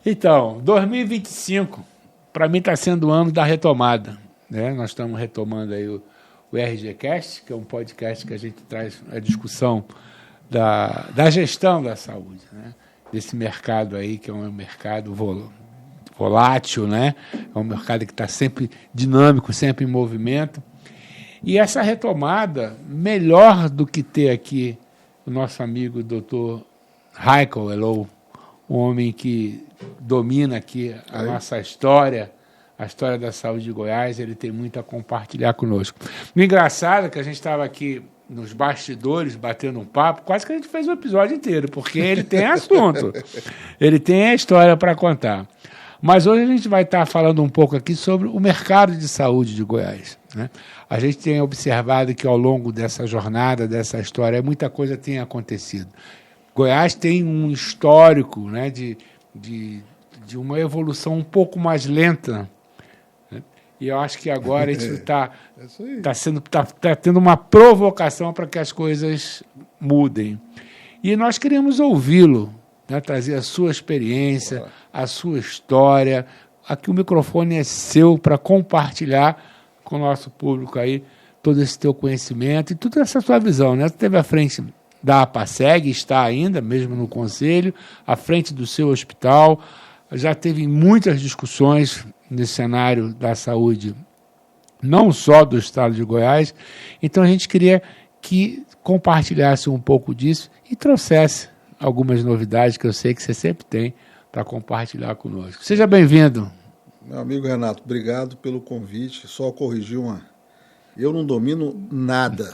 Então, 2025, para mim está sendo o ano da retomada, né? Nós estamos retomando aí o RGCast, que é um podcast que a gente traz a discussão da gestão da saúde, né? Desse mercado aí, que é um mercado volátil, né? É um mercado que está sempre dinâmico, sempre em movimento. E essa retomada, melhor do que ter aqui o nosso amigo Dr. Heikel Elou, um homem que domina aqui a nossa história, a história da saúde de Goiás, ele tem muito a compartilhar conosco. O engraçado é que a gente estava aqui nos bastidores, batendo um papo, quase que a gente fez um episódio inteiro, porque ele tem assunto, ele tem a história para contar. Mas hoje a gente vai estar falando um pouco aqui sobre o mercado de saúde de Goiás, né? A gente tem observado que ao longo dessa jornada, dessa história, muita coisa tem acontecido. Goiás tem um histórico, né, de uma evolução um pouco mais lenta, né? E eu acho que agora isso está tendo uma provocação para que as coisas mudem. E nós queremos ouvi-lo, né, trazer a sua experiência, a sua história. Aqui o microfone é seu para compartilhar com o nosso público aí todo esse teu conhecimento e toda essa sua visão, né? Você esteve à frente da APASEG, está ainda, mesmo no conselho, à frente do seu hospital, já teve muitas discussões nesse cenário da saúde, não só do estado de Goiás. Então a gente queria que compartilhasse um pouco disso e trouxesse algumas novidades que eu sei que você sempre tem para compartilhar conosco. Seja bem-vindo. Meu amigo Renato, obrigado pelo convite. Só corrigir eu não domino nada.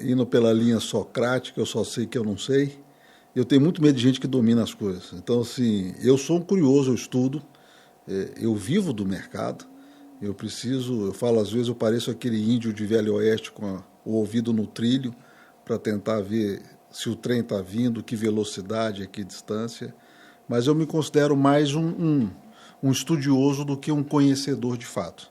Indo pela linha socrática, eu só sei que eu não sei. Eu tenho muito medo de gente que domina as coisas. Então, assim, eu sou um curioso, eu estudo, eu vivo do mercado. Eu falo às vezes, eu pareço aquele índio de Velho Oeste com o ouvido no trilho para tentar ver se o trem está vindo, que velocidade, a que distância. Mas eu me considero mais um estudioso do que um conhecedor de fato.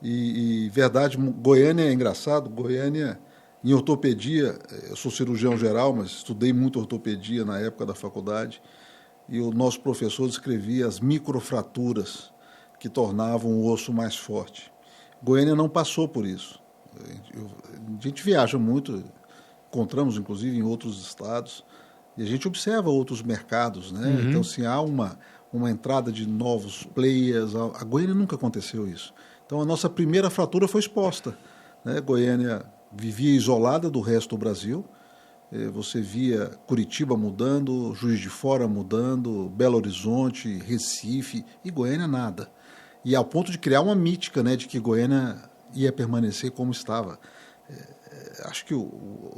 E verdade, Goiânia é engraçado. Goiânia, em ortopedia, eu sou cirurgião geral, mas estudei muito ortopedia na época da faculdade, e o nosso professor descrevia as microfraturas que tornavam o osso mais forte. Goiânia não passou por isso. A gente viaja muito, encontramos inclusive em outros estados, e a gente observa outros mercados, né? Uhum. Então, assim, há uma entrada de novos players. A Goiânia nunca aconteceu isso. Então, a nossa primeira fratura foi exposta, né? Goiânia vivia isolada do resto do Brasil. Você via Curitiba mudando, Juiz de Fora mudando, Belo Horizonte, Recife, e Goiânia nada. E ao ponto de criar uma mítica, né, de que Goiânia ia permanecer como estava. Acho que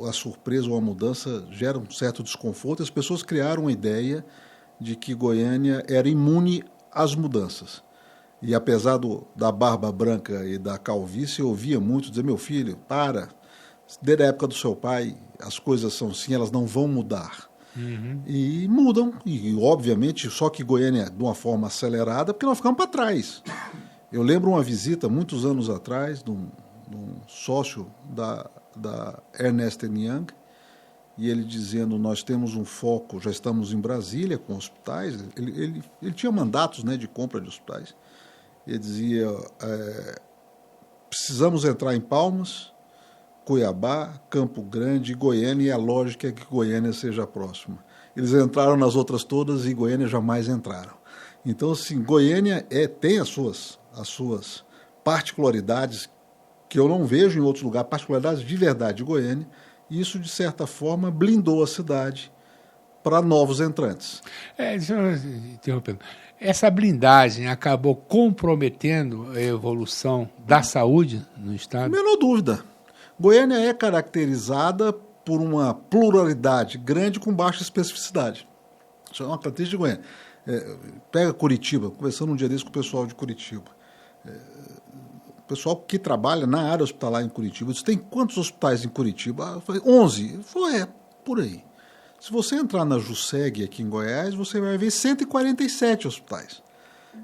a surpresa ou a mudança gera um certo desconforto. As pessoas criaram uma ideia de que Goiânia era imune às mudanças. E apesar da barba branca e da calvície, eu ouvia muito dizer: meu filho, desde a época do seu pai, as coisas são assim, elas não vão mudar. Uhum. E mudam, e obviamente, só que Goiânia de uma forma acelerada, porque nós ficamos para trás. Eu lembro uma visita, muitos anos atrás, de um sócio da Ernst & Young, e ele dizendo: nós temos um foco, já estamos em Brasília com hospitais. Ele tinha mandatos, né, de compra de hospitais. Ele dizia: precisamos entrar em Palmas, Cuiabá, Campo Grande e Goiânia, e a lógica é que Goiânia seja próxima. Eles entraram nas outras todas e Goiânia jamais entraram. Então, assim, Goiânia tem as suas particularidades que eu não vejo em outros lugares, particularidades de verdade de Goiânia, e isso, de certa forma, blindou a cidade para novos entrantes. Deixa eu interromper. Essa blindagem acabou comprometendo a evolução da saúde no estado? Menor dúvida. Goiânia é caracterizada por uma pluralidade grande com baixa especificidade. Isso é uma característica de Goiânia. Pega Curitiba, conversando um dia desse com o pessoal de Curitiba. O pessoal que trabalha na área hospitalar em Curitiba disse: tem quantos hospitais em Curitiba? Eu falei: 11. Ele falou: por aí. Se você entrar na JUSEG aqui em Goiás, você vai ver 147 hospitais.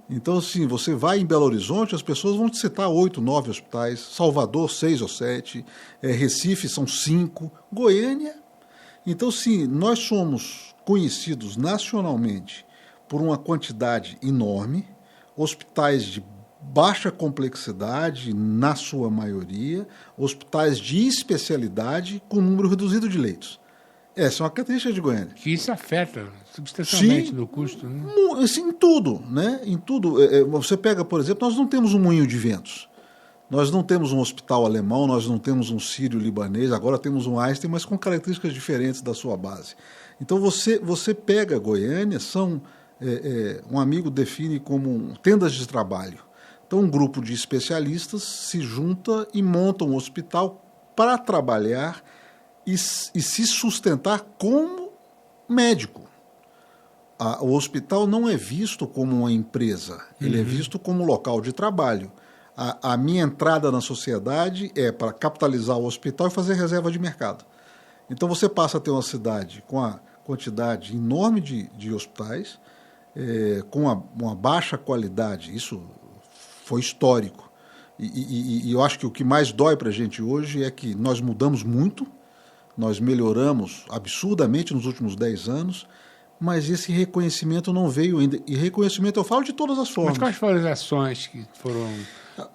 Então, assim, você vai em Belo Horizonte, as pessoas vão te citar 8, 9 hospitais, Salvador, 6 ou 7, Recife são 5, Goiânia. Então, sim, nós somos conhecidos nacionalmente por uma quantidade enorme, hospitais de baixa complexidade, na sua maioria, hospitais de especialidade com número reduzido de leitos. Essa é uma característica de Goiânia. Que isso afeta substancialmente Sim, no custo, né? Em tudo, né? Em tudo. Você pega, por exemplo, nós não temos um moinho de ventos. Nós não temos um hospital alemão, nós não temos um sírio-libanês, agora temos um Einstein, mas com características diferentes da sua base. Então você pega Goiânia, um amigo define como tendas de trabalho. Então um grupo de especialistas se junta e monta um hospital para trabalhar e se sustentar como médico. O hospital não é visto como uma empresa, ele é visto como local de trabalho. A minha entrada na sociedade é para capitalizar o hospital e fazer reserva de mercado. Então você passa a ter uma cidade com a quantidade enorme de hospitais, com uma baixa qualidade, isso foi histórico. E eu acho que o que mais dói para a gente hoje é que nós mudamos muito, nós melhoramos absurdamente nos últimos 10 anos, mas esse reconhecimento não veio ainda. E reconhecimento eu falo de todas as formas. Mas quais foram as ações que foram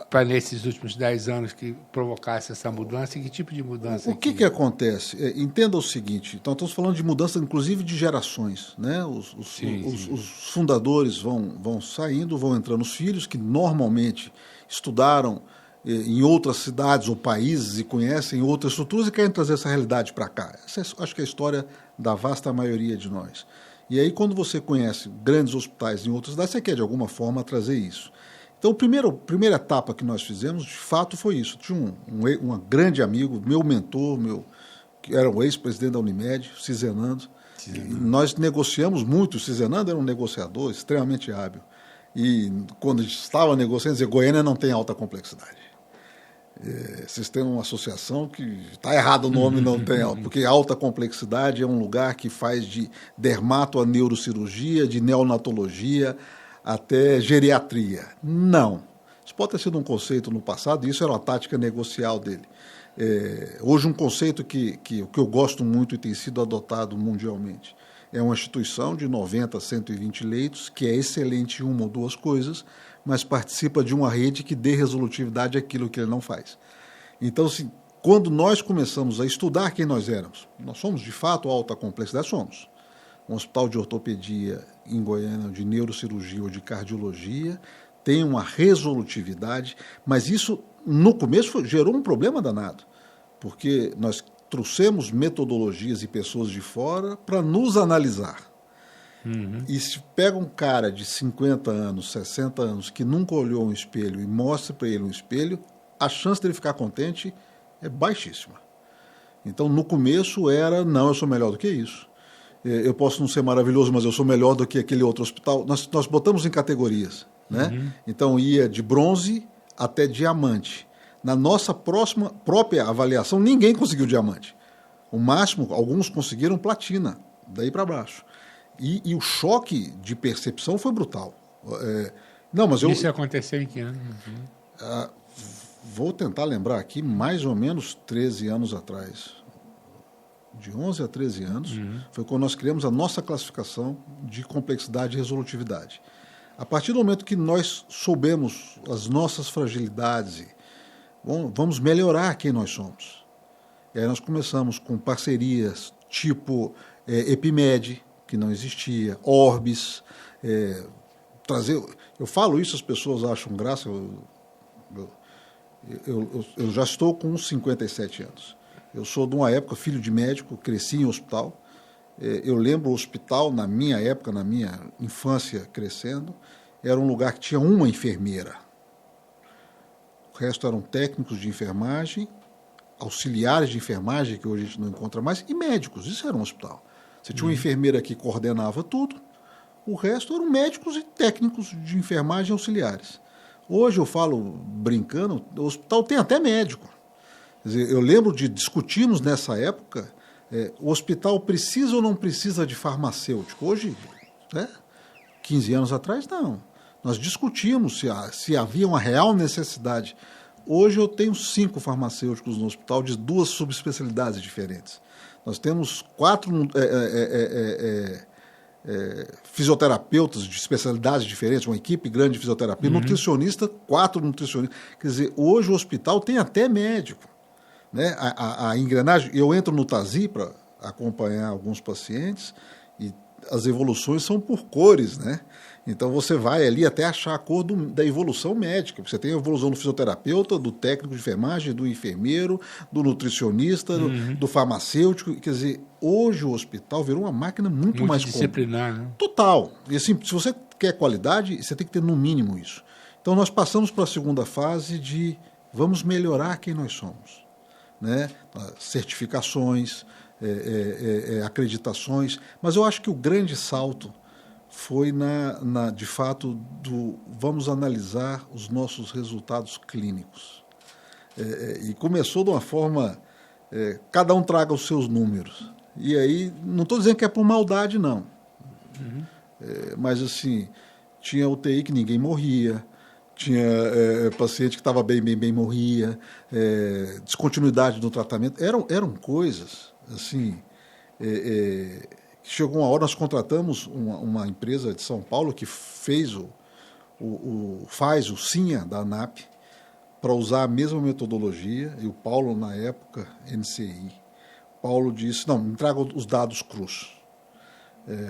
para nesses últimos 10 anos que provocasse essa mudança e que tipo de mudança? O que acontece? Entenda o seguinte, então estamos falando de mudança inclusive de gerações, né? Os fundadores vão saindo, vão entrando os filhos que normalmente estudaram em outras cidades ou países e conhecem outras estruturas e querem trazer essa realidade para cá. Essa acho que é a história da vasta maioria de nós. E aí quando você conhece grandes hospitais em outras cidades, você quer de alguma forma trazer isso. Então, a primeira etapa que nós fizemos, de fato, foi isso. Tinha um grande amigo, meu mentor, que era o ex-presidente da Unimed, Cizenando. Nós negociamos muito. O Cizenando era um negociador extremamente hábil. E quando a gente estava negociando, dizia, Goiânia não tem alta complexidade. Vocês têm uma associação que está errado o nome, não tem alta, porque alta complexidade é um lugar que faz de dermato a neurocirurgia, de neonatologia, até geriatria. Não. Isso pode ter sido um conceito no passado, e isso era uma tática negocial dele. Hoje um conceito que eu gosto muito e tem sido adotado mundialmente. É uma instituição de 90 a 120 leitos, que é excelente em uma ou duas coisas, mas participa de uma rede que dê resolutividade àquilo que ele não faz. Então, assim, quando nós começamos a estudar quem nós éramos, nós somos de fato alta complexidade, somos. Um hospital de ortopedia em Goiânia, de neurocirurgia ou de cardiologia, tem uma resolutividade, mas isso, no começo, gerou um problema danado, porque nós trouxemos metodologias e pessoas de fora para nos analisar. E se pega um cara de 50 anos, 60 anos, que nunca olhou um espelho e mostra para ele um espelho, a chance dele ficar contente é baixíssima. Então, no começo era, não, eu sou melhor do que isso. Eu posso não ser maravilhoso, mas eu sou melhor do que aquele outro hospital. Nós botamos em categorias, né? Então ia de bronze até diamante. Na nossa própria avaliação, ninguém conseguiu diamante. O máximo, alguns conseguiram platina, daí para baixo. E o choque de percepção foi brutal. Isso aconteceu em que ano? Vou tentar lembrar aqui, mais ou menos 13 anos atrás. De 11 a 13 anos, foi quando nós criamos a nossa classificação de complexidade e resolutividade. A partir do momento que nós soubemos as nossas fragilidades, vamos melhorar quem nós somos. E aí nós começamos com parcerias tipo Epimed, que não existia, Orbis, trazer... Eu falo isso, as pessoas acham graça, eu já estou com 57 anos. Eu sou de uma época, filho de médico, cresci em hospital. Eu lembro o hospital, na minha época, na minha infância crescendo, era um lugar que tinha uma enfermeira. O resto eram técnicos de enfermagem, auxiliares de enfermagem, que hoje a gente não encontra mais, e médicos. Isso era um hospital. Você tinha uma enfermeira que coordenava tudo, o resto eram médicos e técnicos de enfermagem auxiliares. Hoje eu falo, brincando, o hospital tem até médico. Quer dizer, eu lembro de discutirmos nessa época, o hospital precisa ou não precisa de farmacêutico? Hoje, 15 anos atrás, não. Nós discutimos se havia uma real necessidade. Hoje eu tenho 5 farmacêuticos no hospital de 2 subespecialidades diferentes. Nós temos 4 fisioterapeutas de especialidades diferentes, uma equipe grande de fisioterapia, nutricionista, 4 nutricionistas. Quer dizer, hoje o hospital tem até médico. Né? A engrenagem, eu entro no TASI para acompanhar alguns pacientes e as evoluções são por cores, né? Então você vai ali até achar a cor da evolução médica. Você tem a evolução do fisioterapeuta, do técnico de enfermagem, do enfermeiro, do nutricionista, do farmacêutico. Quer dizer, hoje o hospital virou uma máquina muito mais disciplinar, né? Total. E assim, se você quer qualidade, você tem que ter no mínimo isso. Então nós passamos para a segunda fase de vamos melhorar quem nós somos, né? Certificações, acreditações, mas eu acho que o grande salto foi, de fato, vamos analisar os nossos resultados clínicos. E começou de uma forma, cada um traga os seus números. E aí, não estou dizendo que é por maldade, não. Mas, assim, tinha UTI que ninguém morria, tinha paciente que estava bem morria, descontinuidade do tratamento. Eram coisas, assim... Chegou uma hora, nós contratamos uma empresa de São Paulo que faz o SINHA da ANAP para usar a mesma metodologia, e o Paulo, na época, NCI. Paulo disse, não, me traga os dados crus.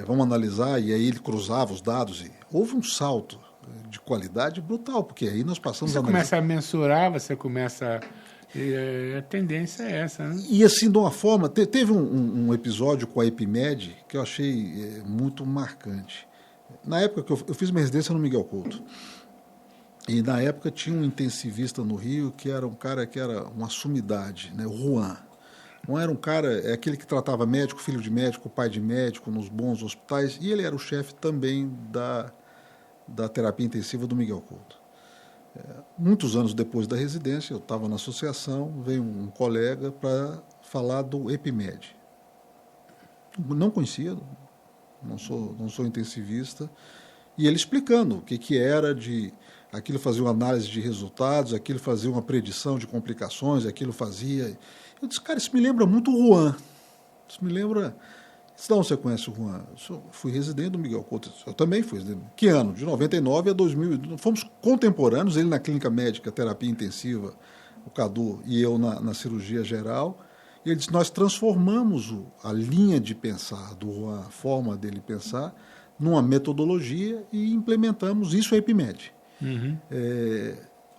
Vamos analisar, e aí ele cruzava os dados, e houve um salto de qualidade brutal, porque aí nós passamos a analisar. Você começa a mensurar, você começa... a tendência é essa, né? E assim, de uma forma... Teve um episódio com a Epimed que eu achei muito marcante. Na época que eu fiz minha residência no Miguel Couto. E na época tinha um intensivista no Rio que era um cara que era uma sumidade, né? O Juan. Não era um cara... aquele que tratava médico, filho de médico, pai de médico, nos bons hospitais. E ele era o chefe também da terapia intensiva do Miguel Couto. Muitos anos depois da residência, eu estava na associação, veio um colega para falar do Epimed. Não conhecia, não sou intensivista, e ele explicando o que era aquilo fazia uma análise de resultados, aquilo fazia uma predição de complicações, aquilo fazia... Eu disse, cara, isso me lembra muito o Juan, isso me lembra... Então, você conhece o Juan? Eu fui residente do Miguel Couto. Eu também fui residente. Que ano? De 99 a 2000. Fomos contemporâneos, ele na clínica médica, terapia intensiva, o Cadu, e eu na cirurgia geral. E ele disse, nós transformamos a linha de pensar do Juan, a forma dele pensar, numa metodologia e implementamos isso a Epimed.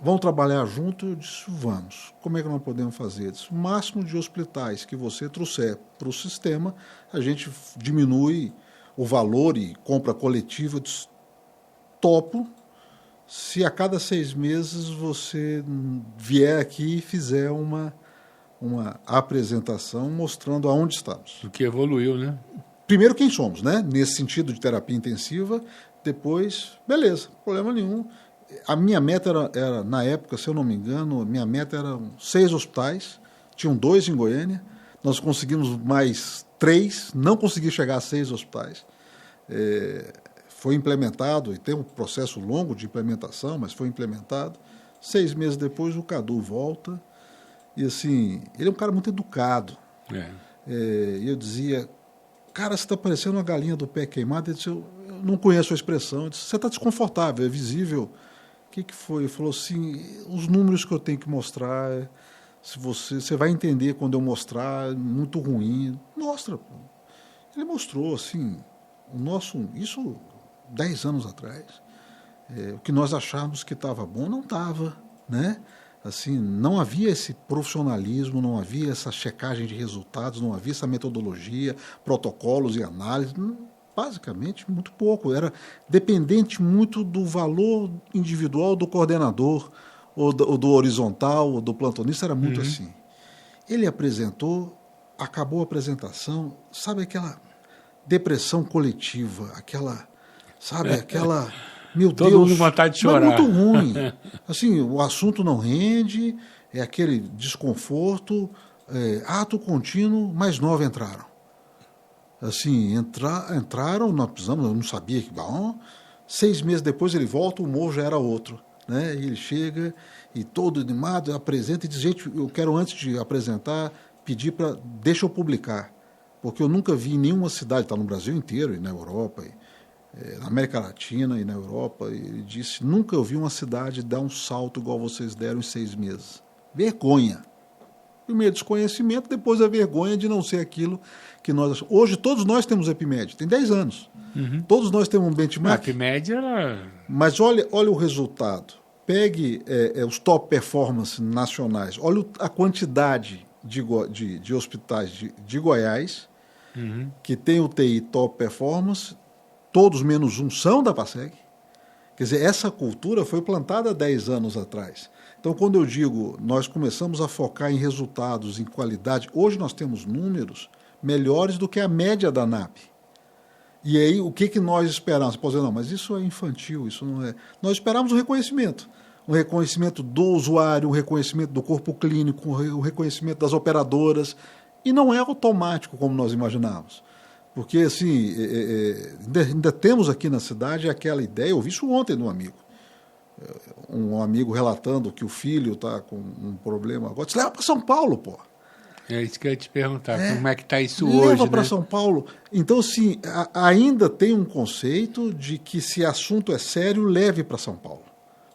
Vamos trabalhar junto? Eu disse, vamos. Como é que nós podemos fazer? Eu disse, o máximo de hospitais que você trouxer para o sistema, a gente diminui o valor e compra coletiva. Eu disse, topo, se a cada 6 meses você vier aqui e fizer uma apresentação mostrando aonde estamos. O que evoluiu, né? Primeiro, quem somos, né? Nesse sentido de terapia intensiva. Depois, beleza, problema nenhum. A minha meta era, na época, se eu não me engano, minha meta era 6 hospitais, tinham 2 em Goiânia, nós conseguimos mais 3, não consegui chegar a 6 hospitais. Foi implementado, e tem um processo longo de implementação, mas foi implementado. 6 meses depois, o Cadu volta, e assim, ele é um cara muito educado. E eu dizia, cara, você está parecendo uma galinha do pé queimado. Ele disse, eu não conheço a expressão. Eu disse, você está desconfortável, é visível. O que foi? Ele falou assim, os números que eu tenho que mostrar, se você vai entender quando eu mostrar, muito ruim. Mostra. Ele mostrou, assim, isso 10 anos atrás. O que nós achávamos que estava bom, não estava, né? Assim, não havia esse profissionalismo, não havia essa checagem de resultados, não havia essa metodologia, protocolos e análises. Basicamente, muito pouco. Era dependente muito do valor individual do coordenador, ou do horizontal, ou do plantonista, era muito assim. Ele apresentou, acabou a apresentação, sabe aquela depressão coletiva, aquela, meu Todo Deus, mundo com vontade de chorar. Mas muito ruim. Assim, o assunto não rende, é aquele desconforto, ato contínuo, mais 9 entraram. Assim, entraram, nós precisamos, eu não sabia que bom. 6 meses depois ele volta, o humor já era outro, né? E ele chega e todo animado, apresenta e diz, gente, eu quero antes de apresentar, pedir para, deixa eu publicar, porque eu nunca vi em nenhuma cidade, está no Brasil inteiro e na Europa, na América Latina e na Europa, ele disse, nunca eu vi uma cidade dar um salto igual vocês deram em 6 meses. Vergonha. Primeiro desconhecimento, depois a vergonha de não ser aquilo que nós... Hoje todos nós temos EpiMed, tem 10 anos. Uhum. Todos nós temos um benchmark. A EpiMed era... Mas olha o resultado. Pegue os top performance nacionais, olha a quantidade de hospitais de Goiás, uhum, que tem UTI top performance, todos menos um são da PASEG. Quer dizer, essa cultura foi plantada há 10 anos atrás. Então, quando eu digo, nós começamos a focar em resultados, em qualidade, hoje nós temos números melhores do que a média da ANAP. E aí, o que nós esperamos? Você pode dizer, não, mas isso é infantil, isso não é... Nós esperamos um reconhecimento do usuário, um reconhecimento do corpo clínico, um reconhecimento das operadoras, e não é automático como nós imaginávamos. Porque, assim, ainda temos aqui na cidade aquela ideia, eu vi isso ontem de um amigo relatando que o filho está com um problema agora, você leva para São Paulo, pô. É isso que eu ia te perguntar, como é que está isso hoje, leva para São Paulo. Então, assim, ainda tem um conceito de que se assunto é sério, leve para São Paulo,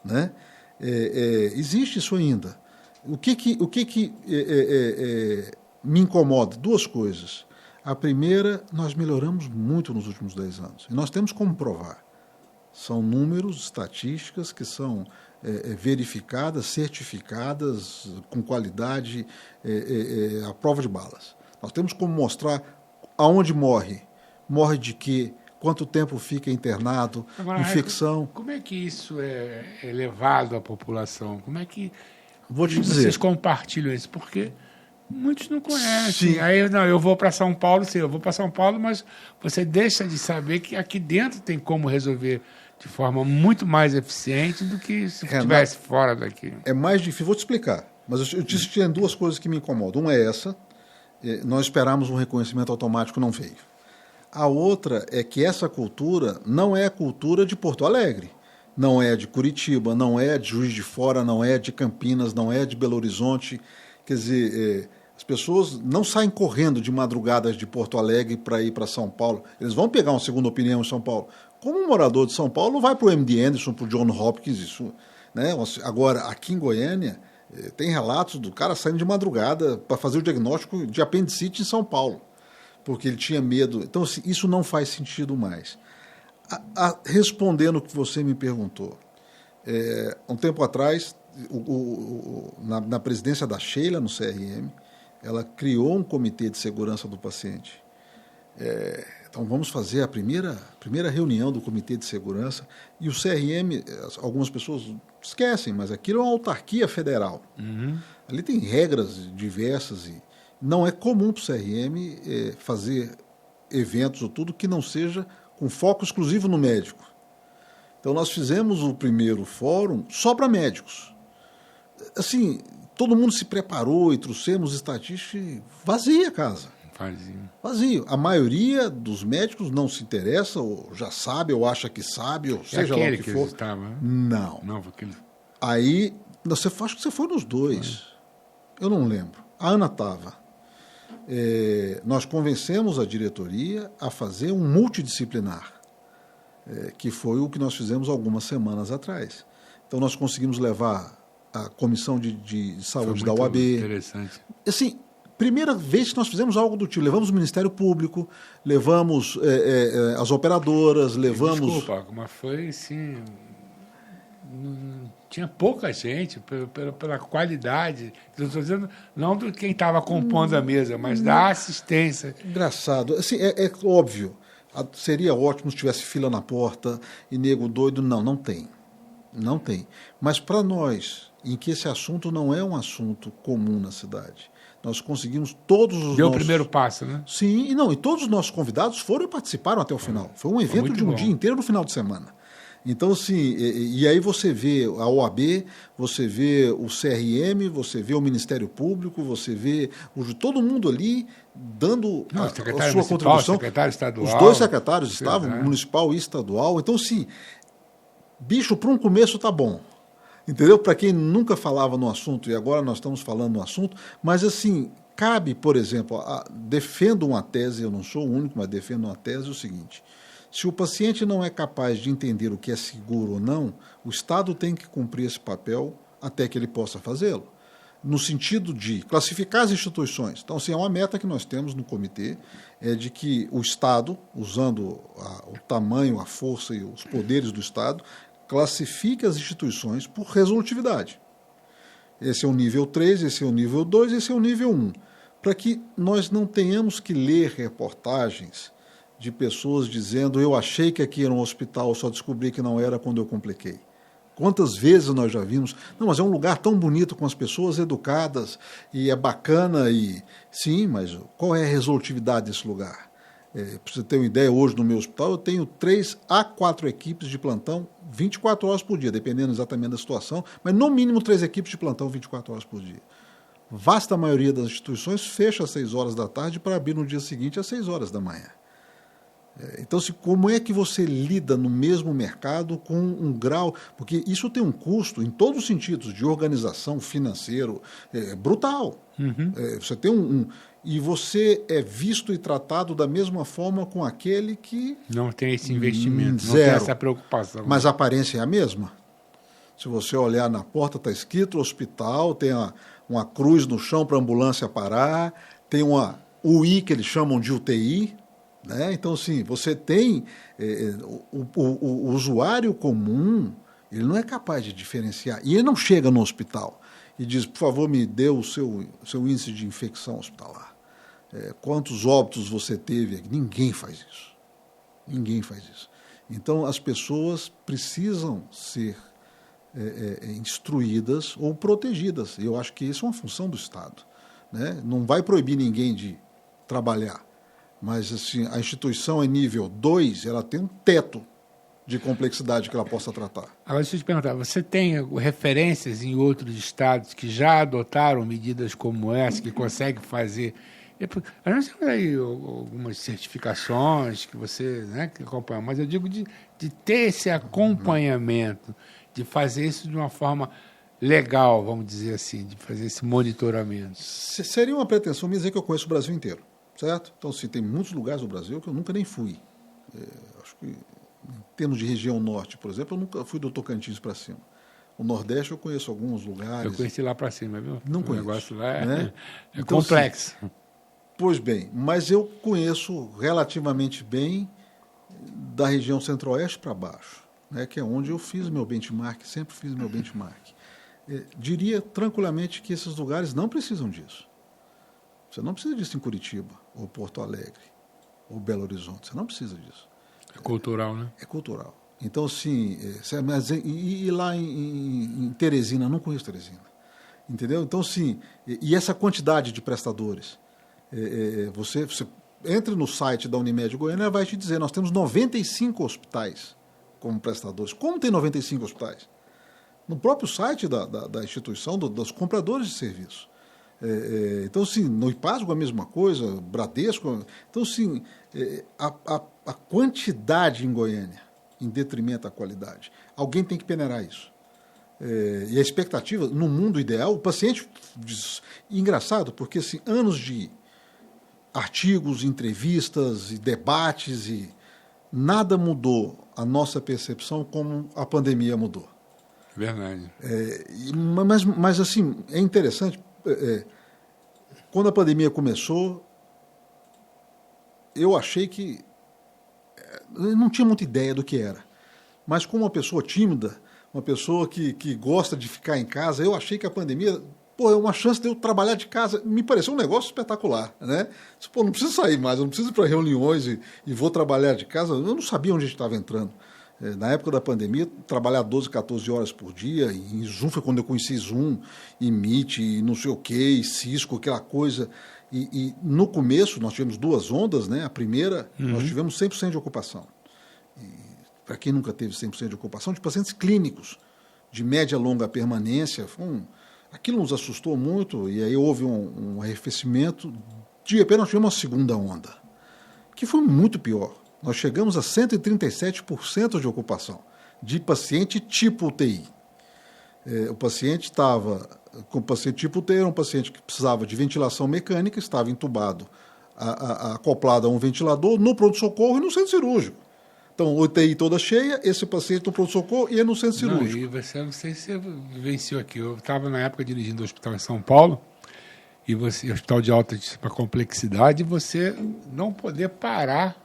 né? Existe isso ainda. O que me incomoda? 2 coisas. A primeira, nós melhoramos muito nos últimos 10 anos. E nós temos como provar. São números, estatísticas que são verificadas, certificadas, com qualidade, à prova de balas. Nós temos como mostrar aonde morre. Morre de quê? Quanto tempo fica internado, agora, infecção. Como é que isso é levado à população? Como é que vocês compartilham isso? Porque muitos não conhecem. Sim. Aí, não, eu vou para São Paulo, sim, eu vou para São Paulo, mas você deixa de saber que aqui dentro tem como resolver de forma muito mais eficiente do que se estivesse fora daqui. É mais difícil. Vou te explicar. Mas eu disse que tinha 2 coisas que me incomodam. Uma é essa. Nós esperamos um reconhecimento automático, não veio. A outra é que essa cultura não é a cultura de Porto Alegre. Não é de Curitiba, não é de Juiz de Fora, não é de Campinas, não é de Belo Horizonte. Quer dizer, as pessoas não saem correndo de madrugadas de Porto Alegre para ir para São Paulo. Eles vão pegar uma segunda opinião em São Paulo. Como um morador de São Paulo, vai para o MD Anderson, para o John Hopkins, isso, né? Agora, aqui em Goiânia, tem relatos do cara saindo de madrugada para fazer o diagnóstico de apendicite em São Paulo, porque ele tinha medo. Então, assim, isso não faz sentido mais. Respondendo o que você me perguntou, um tempo atrás, na presidência da Sheila, no CRM, ela criou um comitê de segurança do paciente. Então, vamos fazer a primeira reunião do comitê de segurança. E o CRM, algumas pessoas esquecem, mas aquilo é uma autarquia federal. Uhum. Ali tem regras diversas e não é comum para o CRM fazer eventos ou tudo que não seja com foco exclusivo no médico. Então, nós fizemos o primeiro fórum só para médicos. Assim, todo mundo se preparou e trouxemos estatísticas e vazia a casa. Vazio. A maioria dos médicos não se interessa, ou já sabe, ou acha que sabe, ou seja lá o que for. Não. Aquele... Aí, acho que você foi nos 2. Eu não lembro. A Ana estava. Nós convencemos a diretoria a fazer um multidisciplinar, que foi o que nós fizemos algumas semanas atrás. Então, nós conseguimos levar a comissão de saúde da UAB. Interessante. Assim, primeira vez que nós fizemos algo do tipo, levamos o Ministério Público, levamos as operadoras, levamos... Desculpa, mas foi assim... Tinha pouca gente, pela qualidade. Eu estou dizendo, não de quem estava compondo a mesa, mas da assistência. Engraçado. Assim, é óbvio, seria ótimo se tivesse fila na porta e nego doido. Não tem. Não tem. Mas para nós, em que esse assunto não é um assunto comum na cidade, nós conseguimos todos os Deu o primeiro passo, né? Sim, e todos os nossos convidados foram e participaram até o final. Foi um evento de um dia inteiro no final de semana. Então, assim, e aí você vê a OAB, você vê o CRM, você vê o Ministério Público, você vê todo mundo ali dando a sua contribuição. Secretário estadual. Os 2 secretários estavam, municipal e estadual. Então, assim, bicho, para um começo tá bom. Entendeu? Para quem nunca falava no assunto, e agora nós estamos falando no assunto, mas assim, Cabe, por exemplo, defendo uma tese, eu não sou o único, mas defendo uma tese, o seguinte: se o paciente não é capaz de entender o que é seguro ou não, o Estado tem que cumprir esse papel até que ele possa fazê-lo, no sentido de classificar as instituições. Então, assim, é uma meta que nós temos no comitê, é de que o Estado, usando o tamanho, a força e os poderes do Estado, classifique as instituições por resolutividade. Esse é o nível 3, esse é o nível 2, esse é o nível 1. Para que nós não tenhamos que ler reportagens de pessoas dizendo: eu achei que aqui era um hospital, só descobri que não era quando eu compliquei. Quantas vezes nós já vimos: não, mas é um lugar tão bonito, com as pessoas educadas, e é bacana, e sim, mas qual é a resolutividade desse lugar? Para você ter uma ideia, hoje no meu hospital eu tenho 3 a 4 equipes de plantão 24 horas por dia, dependendo exatamente da situação, mas no mínimo 3 equipes de plantão 24 horas por dia. Vasta maioria das instituições fecha às 6 horas da tarde para abrir no dia seguinte às 6 horas da manhã. Então, como é que você lida no mesmo mercado com um grau... Porque isso tem um custo, em todos os sentidos, de organização, financeiro, brutal. Uhum. Você tem e você é visto e tratado da mesma forma com aquele que... Não tem esse investimento, zero. Não tem essa preocupação. Mas a aparência é a mesma. Se você olhar na porta, está escrito hospital, tem uma cruz no chão para a ambulância parar, tem uma UI que eles chamam de UTI... Né? Então, sim, você tem o usuário comum, ele não é capaz de diferenciar. E ele não chega no hospital e diz: por favor, me dê o seu índice de infecção hospitalar. Quantos óbitos você teve aqui? Ninguém faz isso. Ninguém faz isso. Então, as pessoas precisam ser instruídas ou protegidas. Eu acho que isso é uma função do Estado. Né? Não vai proibir ninguém de trabalhar. Mas assim, a instituição é nível 2, ela tem um teto de complexidade que ela possa tratar. Agora, deixa eu te perguntar, você tem referências em outros estados que já adotaram medidas como essa, que conseguem fazer... Nós temos aí algumas certificações que você, né, que acompanha, mas eu digo de ter esse acompanhamento, de fazer isso de uma forma legal, vamos dizer assim, de fazer esse monitoramento. Seria uma pretensão me dizer que eu conheço o Brasil inteiro. Certo? Então, sim, tem muitos lugares no Brasil que eu nunca nem fui. Acho que, em termos de região norte, por exemplo, eu nunca fui do Tocantins para cima. O Nordeste eu conheço alguns lugares. Eu conheci lá para cima, viu? Não conheço. O negócio lá né? é então, complexo. Sim, pois bem, mas eu conheço relativamente bem da região centro-oeste para baixo, né, que é onde eu fiz meu benchmark, sempre fiz meu benchmark. Diria tranquilamente que esses lugares não precisam disso. Você não precisa disso em Curitiba, ou Porto Alegre, ou Belo Horizonte. Você não precisa disso. É cultural, né? É cultural. Então, assim, e lá em Teresina, não conheço Teresina. Entendeu? Então, sim, e essa quantidade de prestadores. Você entra no site da Unimed Goiânia, vai te dizer: nós temos 95 hospitais como prestadores. Como tem 95 hospitais? No próprio site da instituição, dos compradores de serviço. Então, sim, no IPASGO a mesma coisa, Bradesco. Então, sim, a quantidade em Goiânia, em detrimento da qualidade. Alguém tem que peneirar isso. E a expectativa, no mundo ideal, o paciente diz... Engraçado, porque assim, anos de artigos, entrevistas e debates, e nada mudou a nossa percepção como a pandemia mudou. Verdade. Mas assim, é interessante... Quando a pandemia começou, eu achei que... Eu não tinha muita ideia do que era. Mas como uma pessoa tímida, uma pessoa que gosta de ficar em casa, eu achei que a pandemia... é uma chance de eu trabalhar de casa. Me pareceu um negócio espetacular, né? Não preciso sair mais, eu não preciso ir para reuniões e vou trabalhar de casa. Eu não sabia onde a gente estava entrando. Na época da pandemia, trabalhar 12, 14 horas por dia, e em Zoom foi quando eu conheci Zoom, e Meet, e não sei o quê, e Cisco, aquela coisa. E no começo, nós tivemos 2 ondas, né? A primeira, nós tivemos 100% de ocupação. Para quem nunca teve 100% de ocupação, de pacientes clínicos, de média e longa permanência, aquilo nos assustou muito, e aí houve um arrefecimento. De repente, nós tivemos uma segunda onda, que foi muito pior. Nós chegamos a 137% de ocupação de paciente tipo UTI. O paciente estava com o paciente tipo T, era um paciente que precisava de ventilação mecânica, estava entubado, acoplado a um ventilador no pronto-socorro e no centro cirúrgico. Então, UTI toda cheia, esse paciente no pronto-socorro ia no centro cirúrgico. E você, não sei se você vivenciou aqui, eu estava na época dirigindo o hospital em São Paulo, e você, hospital de alta complexidade, você não poder parar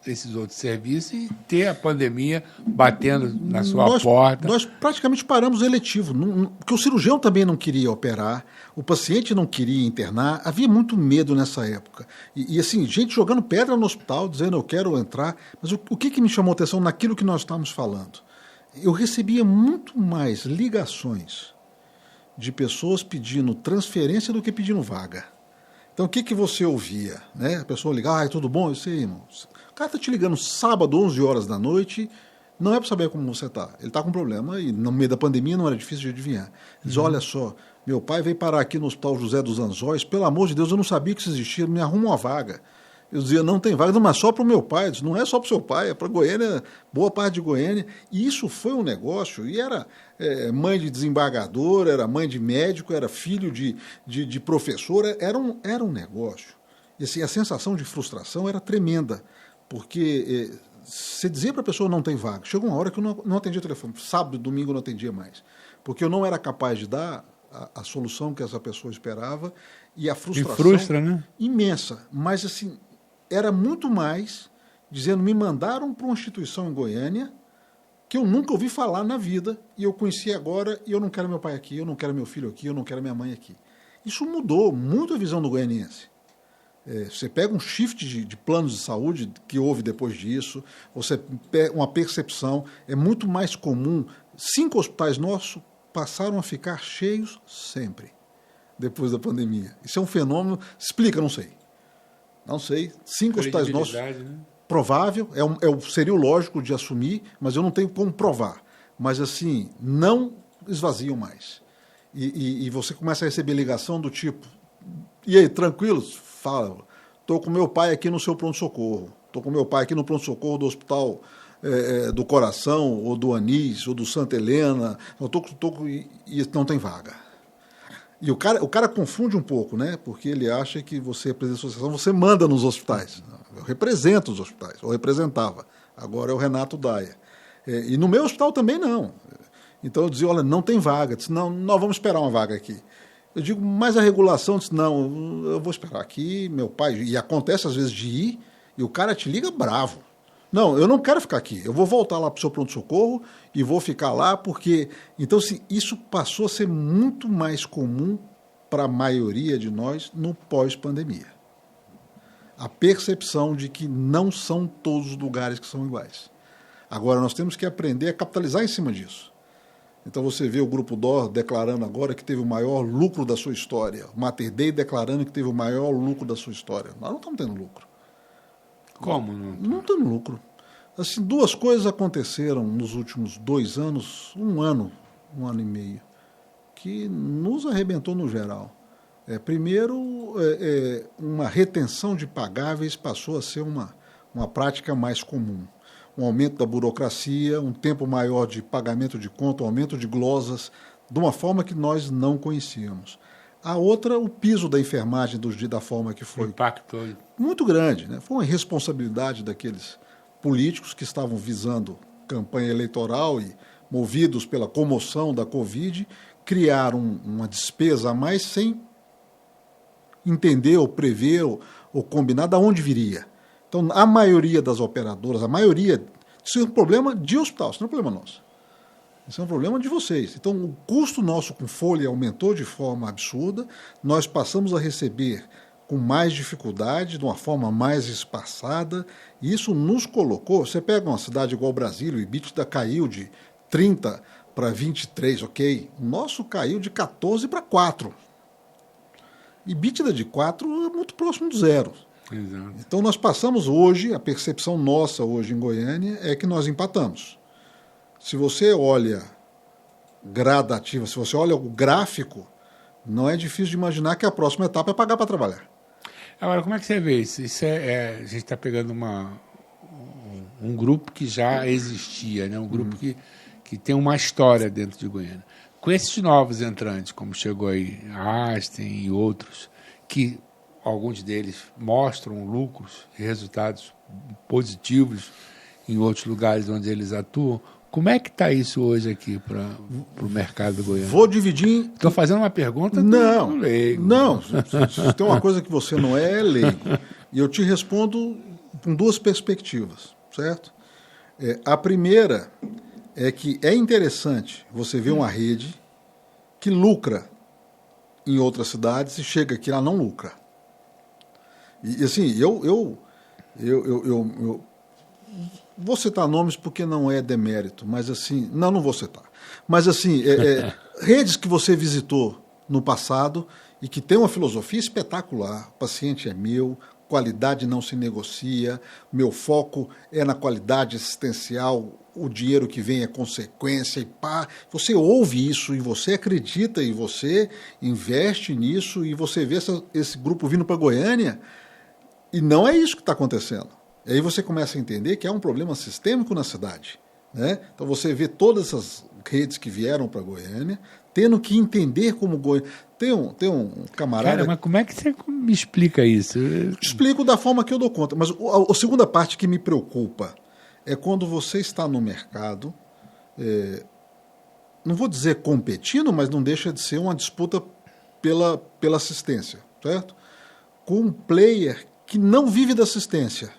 esses outros serviços e ter a pandemia batendo na sua porta. Nós praticamente paramos o eletivo, porque o cirurgião também não queria operar, o paciente não queria internar, havia muito medo nessa época. E assim, gente jogando pedra no hospital, dizendo eu quero entrar, mas o que me chamou a atenção naquilo que nós estávamos falando? Eu recebia muito mais ligações de pessoas pedindo transferência do que pedindo vaga. Então, o que você ouvia? Né? A pessoa ligava, tudo bom? Eu sei, irmão. O cara está te ligando sábado, 11 horas da noite, não é para saber como você está. Ele está com problema e no meio da pandemia não era difícil de adivinhar. Ele diz, olha só, meu pai veio parar aqui no Hospital José dos Anzóis, pelo amor de Deus, eu não sabia que isso existia, me arruma uma vaga. Eu dizia, não tem vaga, não, mas só para o meu pai. Eu disse, não é só para o seu pai, é para Goiânia, boa parte de Goiânia. E isso foi um negócio, e era mãe de desembargador, era mãe de médico, era filho de professor, era um negócio. E assim, a sensação de frustração era tremenda, porque você dizia para a pessoa não tem vaga. Chegou uma hora que eu não atendia o telefone, sábado e domingo eu não atendia mais, porque eu não era capaz de dar a solução que essa pessoa esperava, e a frustração frustra, né? Imensa, mas assim, era muito mais dizendo, me mandaram para uma instituição em Goiânia que eu nunca ouvi falar na vida e eu conheci agora e eu não quero meu pai aqui, eu não quero meu filho aqui, eu não quero minha mãe aqui. Isso mudou muito a visão do goianiense. Você pega um shift de planos de saúde que houve depois disso, você pega uma percepção, é muito mais comum. 5 hospitais nossos passaram a ficar cheios sempre, depois da pandemia. Isso é um fenômeno, explica, não sei. Não sei, 5 hospitais nossos, né? Provável, seria o lógico de assumir, mas eu não tenho como provar. Mas assim, não esvaziam mais. E você começa a receber ligação do tipo, e aí, tranquilos? Fala, estou com meu pai aqui no seu pronto-socorro, estou com meu pai aqui no pronto-socorro do Hospital do Coração, ou do Anis, ou do Santa Helena, e não tem vaga. E o cara confunde um pouco, né? Porque ele acha que você, presidente da associação, você manda nos hospitais. Eu represento os hospitais, ou representava. Agora é o Renato Daia. E no meu hospital também não. Então eu dizia, olha, não tem vaga. Eu disse, não, nós vamos esperar uma vaga aqui. Eu digo, mas a regulação, eu disse, não, eu vou esperar aqui, meu pai... E acontece às vezes de ir, e o cara te liga bravo. Não, eu não quero ficar aqui, eu vou voltar lá para o seu pronto-socorro e vou ficar lá, porque... Então, assim, isso passou a ser muito mais comum para a maioria de nós no pós-pandemia. A percepção de que não são todos os lugares que são iguais. Agora, nós temos que aprender a capitalizar em cima disso. Então, você vê o Grupo DOR declarando agora que teve o maior lucro da sua história, o Mater Dei declarando que teve o maior lucro da sua história. Nós não estamos tendo lucro. Como não? Não temos lucro. Assim, 2 coisas aconteceram nos últimos 2 anos, um ano e meio, que nos arrebentou no geral. Primeiro, uma retenção de pagáveis passou a ser uma prática mais comum. Um aumento da burocracia, um tempo maior de pagamento de conta, um aumento de glosas, de uma forma que nós não conhecíamos. A outra, o piso da enfermagem da forma que foi. Impacto muito grande, né? Foi uma irresponsabilidade daqueles políticos que estavam visando campanha eleitoral e, movidos pela comoção da Covid, criaram uma despesa a mais sem entender ou prever ou combinar de onde viria. Então, a maioria das operadoras, isso é um problema de hospital, isso não é um problema nosso. Isso é um problema de vocês. Então, o custo nosso com folha aumentou de forma absurda, nós passamos a receber com mais dificuldade, de uma forma mais espaçada, e isso nos colocou... Você pega uma cidade igual Brasília, o EBITDA caiu de 30 para 23, ok? O nosso caiu de 14 para 4. EBITDA de 4 é muito próximo do zero. Exato. Então, nós passamos hoje, a percepção nossa hoje em Goiânia é que nós empatamos. Se você olha gradativa, se você olha o gráfico, não é difícil de imaginar que a próxima etapa é pagar para trabalhar. Agora, como é que você vê isso? A gente está pegando um grupo que já existia, né? Um grupo que tem uma história dentro de Goiânia. com esses novos entrantes, como chegou aí a Astem e outros, que alguns deles mostram lucros e resultados positivos em outros lugares onde eles atuam, como é que está isso hoje aqui para o mercado goiano? Vou dividir... Estou fazendo uma pergunta do leigo. Não, se tem uma coisa que você não é leigo. E eu te respondo com duas perspectivas, certo? A primeira é que é interessante você ver uma rede que lucra em outras cidades e chega aqui, ela não lucra. E assim, eu vou citar nomes porque não é demérito, mas assim, não vou citar. Mas assim, redes que você visitou no passado e que tem uma filosofia espetacular, o paciente é meu, qualidade não se negocia, meu foco é na qualidade assistencial, o dinheiro que vem é consequência e pá. Você ouve isso e você acredita e você investe nisso e você vê esse grupo vindo para Goiânia e não é isso que está acontecendo. E aí você começa a entender que há um problema sistêmico na cidade, né? Então você vê todas essas redes que vieram para Goiânia tendo que entender como Goiânia... Tem um camarada... Cara, mas como é que você me explica isso? Explico da forma que eu dou conta. Mas a segunda parte que me preocupa é quando você está no mercado, não vou dizer competindo, mas não deixa de ser uma disputa pela assistência, certo? Com um player que não vive da assistência.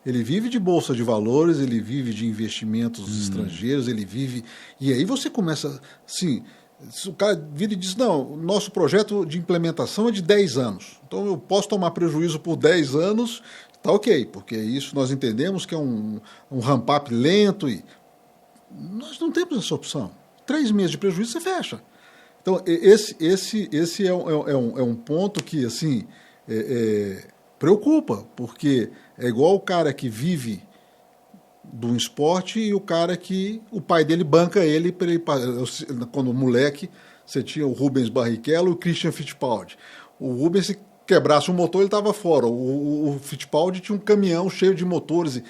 Ele vive de bolsa de valores, ele vive de investimentos estrangeiros, ele vive... E aí você começa, assim... O cara vira e diz, não, nosso projeto de implementação é de 10 anos. Então eu posso tomar prejuízo por 10 anos, tá ok, porque isso nós entendemos que é um ramp-up lento e nós não temos essa opção. 3 meses de prejuízo você fecha. Então esse é um ponto que assim preocupa, porque é igual o cara que vive do esporte e o cara que o pai dele banca ele, quando moleque, você tinha o Rubens Barrichello e o Christian Fittipaldi. O Rubens, se quebrasse um motor, ele estava fora. O Fittipaldi tinha um caminhão cheio de motores.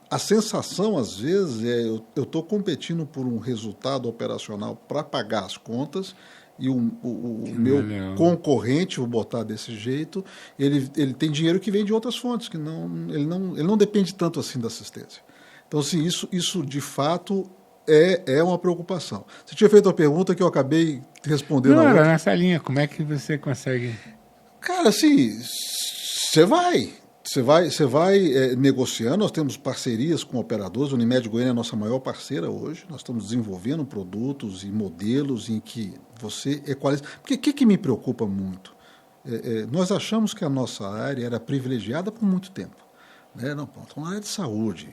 A sensação, às vezes, eu estou competindo por um resultado operacional para pagar as contas e o meu concorrente, vou botar desse jeito, ele tem dinheiro que vem de outras fontes, que ele não depende tanto assim da assistência. Então, assim, isso de fato é uma preocupação. Você tinha feito uma pergunta que eu acabei respondendo. Não, era nessa linha. Como é que você consegue... Cara, assim, você vai negociando. Nós temos parcerias com operadores. A Unimed Goiânia é a nossa maior parceira hoje. Nós estamos desenvolvendo produtos e modelos em que você equaliza. Porque o que me preocupa muito? Nós achamos que a nossa área era privilegiada por muito tempo. Não, estão na área de saúde,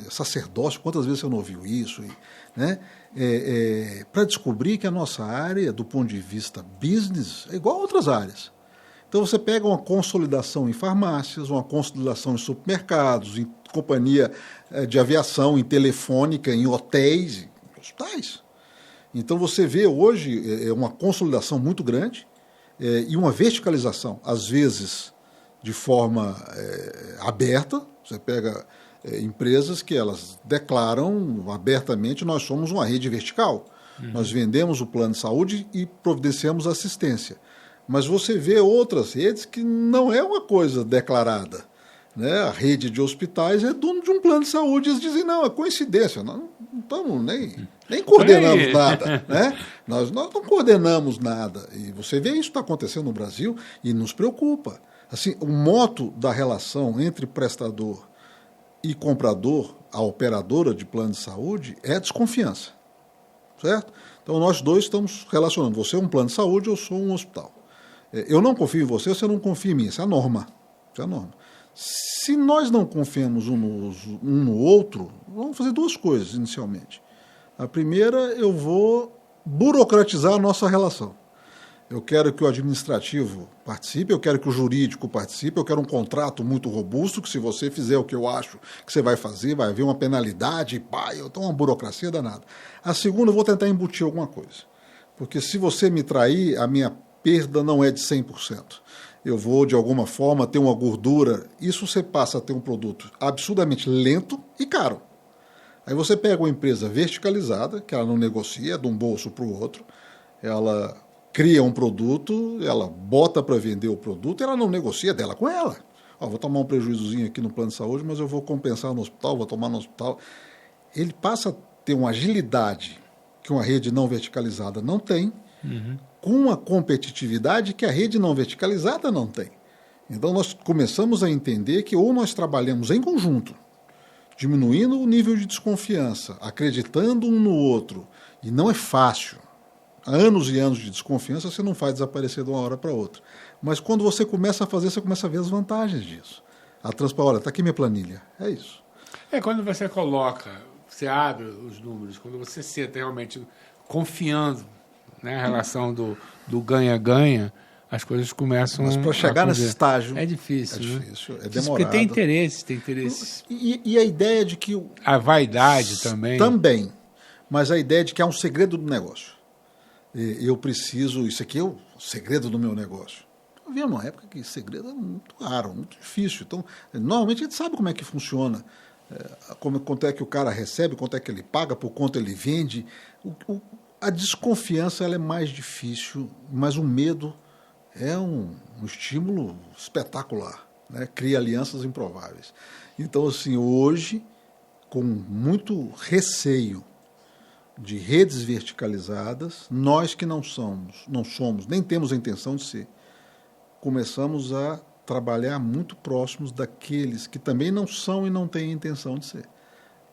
sacerdócio, quantas vezes você não ouviu isso? Né? Para descobrir que a nossa área, do ponto de vista business, é igual a outras áreas. Então você pega uma consolidação em farmácias, uma consolidação em supermercados, em companhia de aviação, em telefônica, em hotéis, em hospitais. Então você vê hoje uma consolidação muito grande e uma verticalização, às vezes de forma aberta. Você pega empresas que elas declaram abertamente, nós somos uma rede vertical. Nós vendemos o plano de saúde e providenciamos assistência. Mas você vê outras redes que não é uma coisa declarada. Né? A rede de hospitais é dono de um plano de saúde. Eles dizem, não, é coincidência, nós não estamos nem coordenamos nada. Né? Nós não coordenamos nada. E você vê isso está acontecendo no Brasil e nos preocupa. Assim, o moto da relação entre prestador e comprador, a operadora de plano de saúde, é a desconfiança. Certo? Então, nós dois estamos relacionando. Você é um plano de saúde, eu sou um hospital. Eu não confio em você, você não confia em mim. Isso é a norma. Isso é a norma. Se nós não confiamos um no outro, vamos fazer duas coisas inicialmente. A primeira, eu vou burocratizar a nossa relação. Eu quero que o administrativo participe, eu quero que o jurídico participe, eu quero um contrato muito robusto, que se você fizer o que eu acho que você vai fazer, vai haver uma penalidade, então uma burocracia danada. A segunda, eu vou tentar embutir alguma coisa. Porque se você me trair, a minha perda não é de 100%. Eu vou, de alguma forma, ter uma gordura. Isso você passa a ter um produto absurdamente lento e caro. Aí você pega uma empresa verticalizada, que ela não negocia, de um bolso para o outro. ela cria um produto, ela bota para vender o produto, ela não negocia dela com ela. Vou tomar um prejuízozinho aqui no plano de saúde, mas eu vou compensar no hospital, vou tomar no hospital. Ele passa a ter uma agilidade que uma rede não verticalizada não tem, com uma competitividade que a rede não verticalizada não tem. Então nós começamos a entender que ou nós trabalhamos em conjunto, diminuindo o nível de desconfiança, acreditando um no outro, e não é fácil. Anos e anos de desconfiança você não faz desaparecer de uma hora para outra. Mas quando você começa a fazer, você começa a ver as vantagens disso. A transparência, olha, está aqui minha planilha. É isso. Quando você coloca, você abre os números, quando você senta realmente confiando, né, a relação do ganha-ganha, as coisas começam a Mas para chegar nesse estágio... É difícil. É demorado. Porque tem interesses. E a ideia de que... A vaidade também. Também. Mas a ideia de que há um segredo do negócio. Eu preciso... Isso aqui é o segredo do meu negócio. Havia uma época que segredo era muito raro, muito difícil. Então, normalmente a gente sabe como é que funciona. Quanto é que o cara recebe, quanto é que ele paga, por quanto ele vende. A desconfiança ela é mais difícil, mas o medo é um estímulo espetacular, né? Cria alianças improváveis. Então, assim, hoje, com muito receio de redes verticalizadas, nós que não somos, nem temos a intenção de ser, começamos a trabalhar muito próximos daqueles que também não são e não têm a intenção de ser,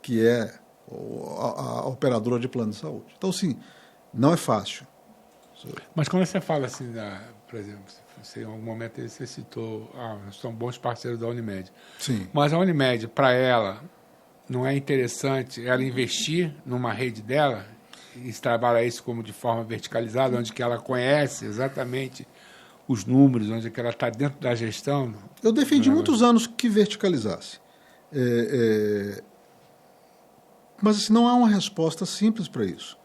que é a operadora de plano de saúde. Então, assim, não é fácil. Mas quando você fala assim, por exemplo, em algum momento você citou, nós somos bons parceiros da Unimed. Sim. Mas a Unimed, para ela, não é interessante ela investir numa rede dela e trabalhar isso como de forma verticalizada, onde que ela conhece exatamente os números, onde que ela está dentro da gestão? Eu defendi muitos anos que verticalizasse. Mas assim, não há uma resposta simples para isso.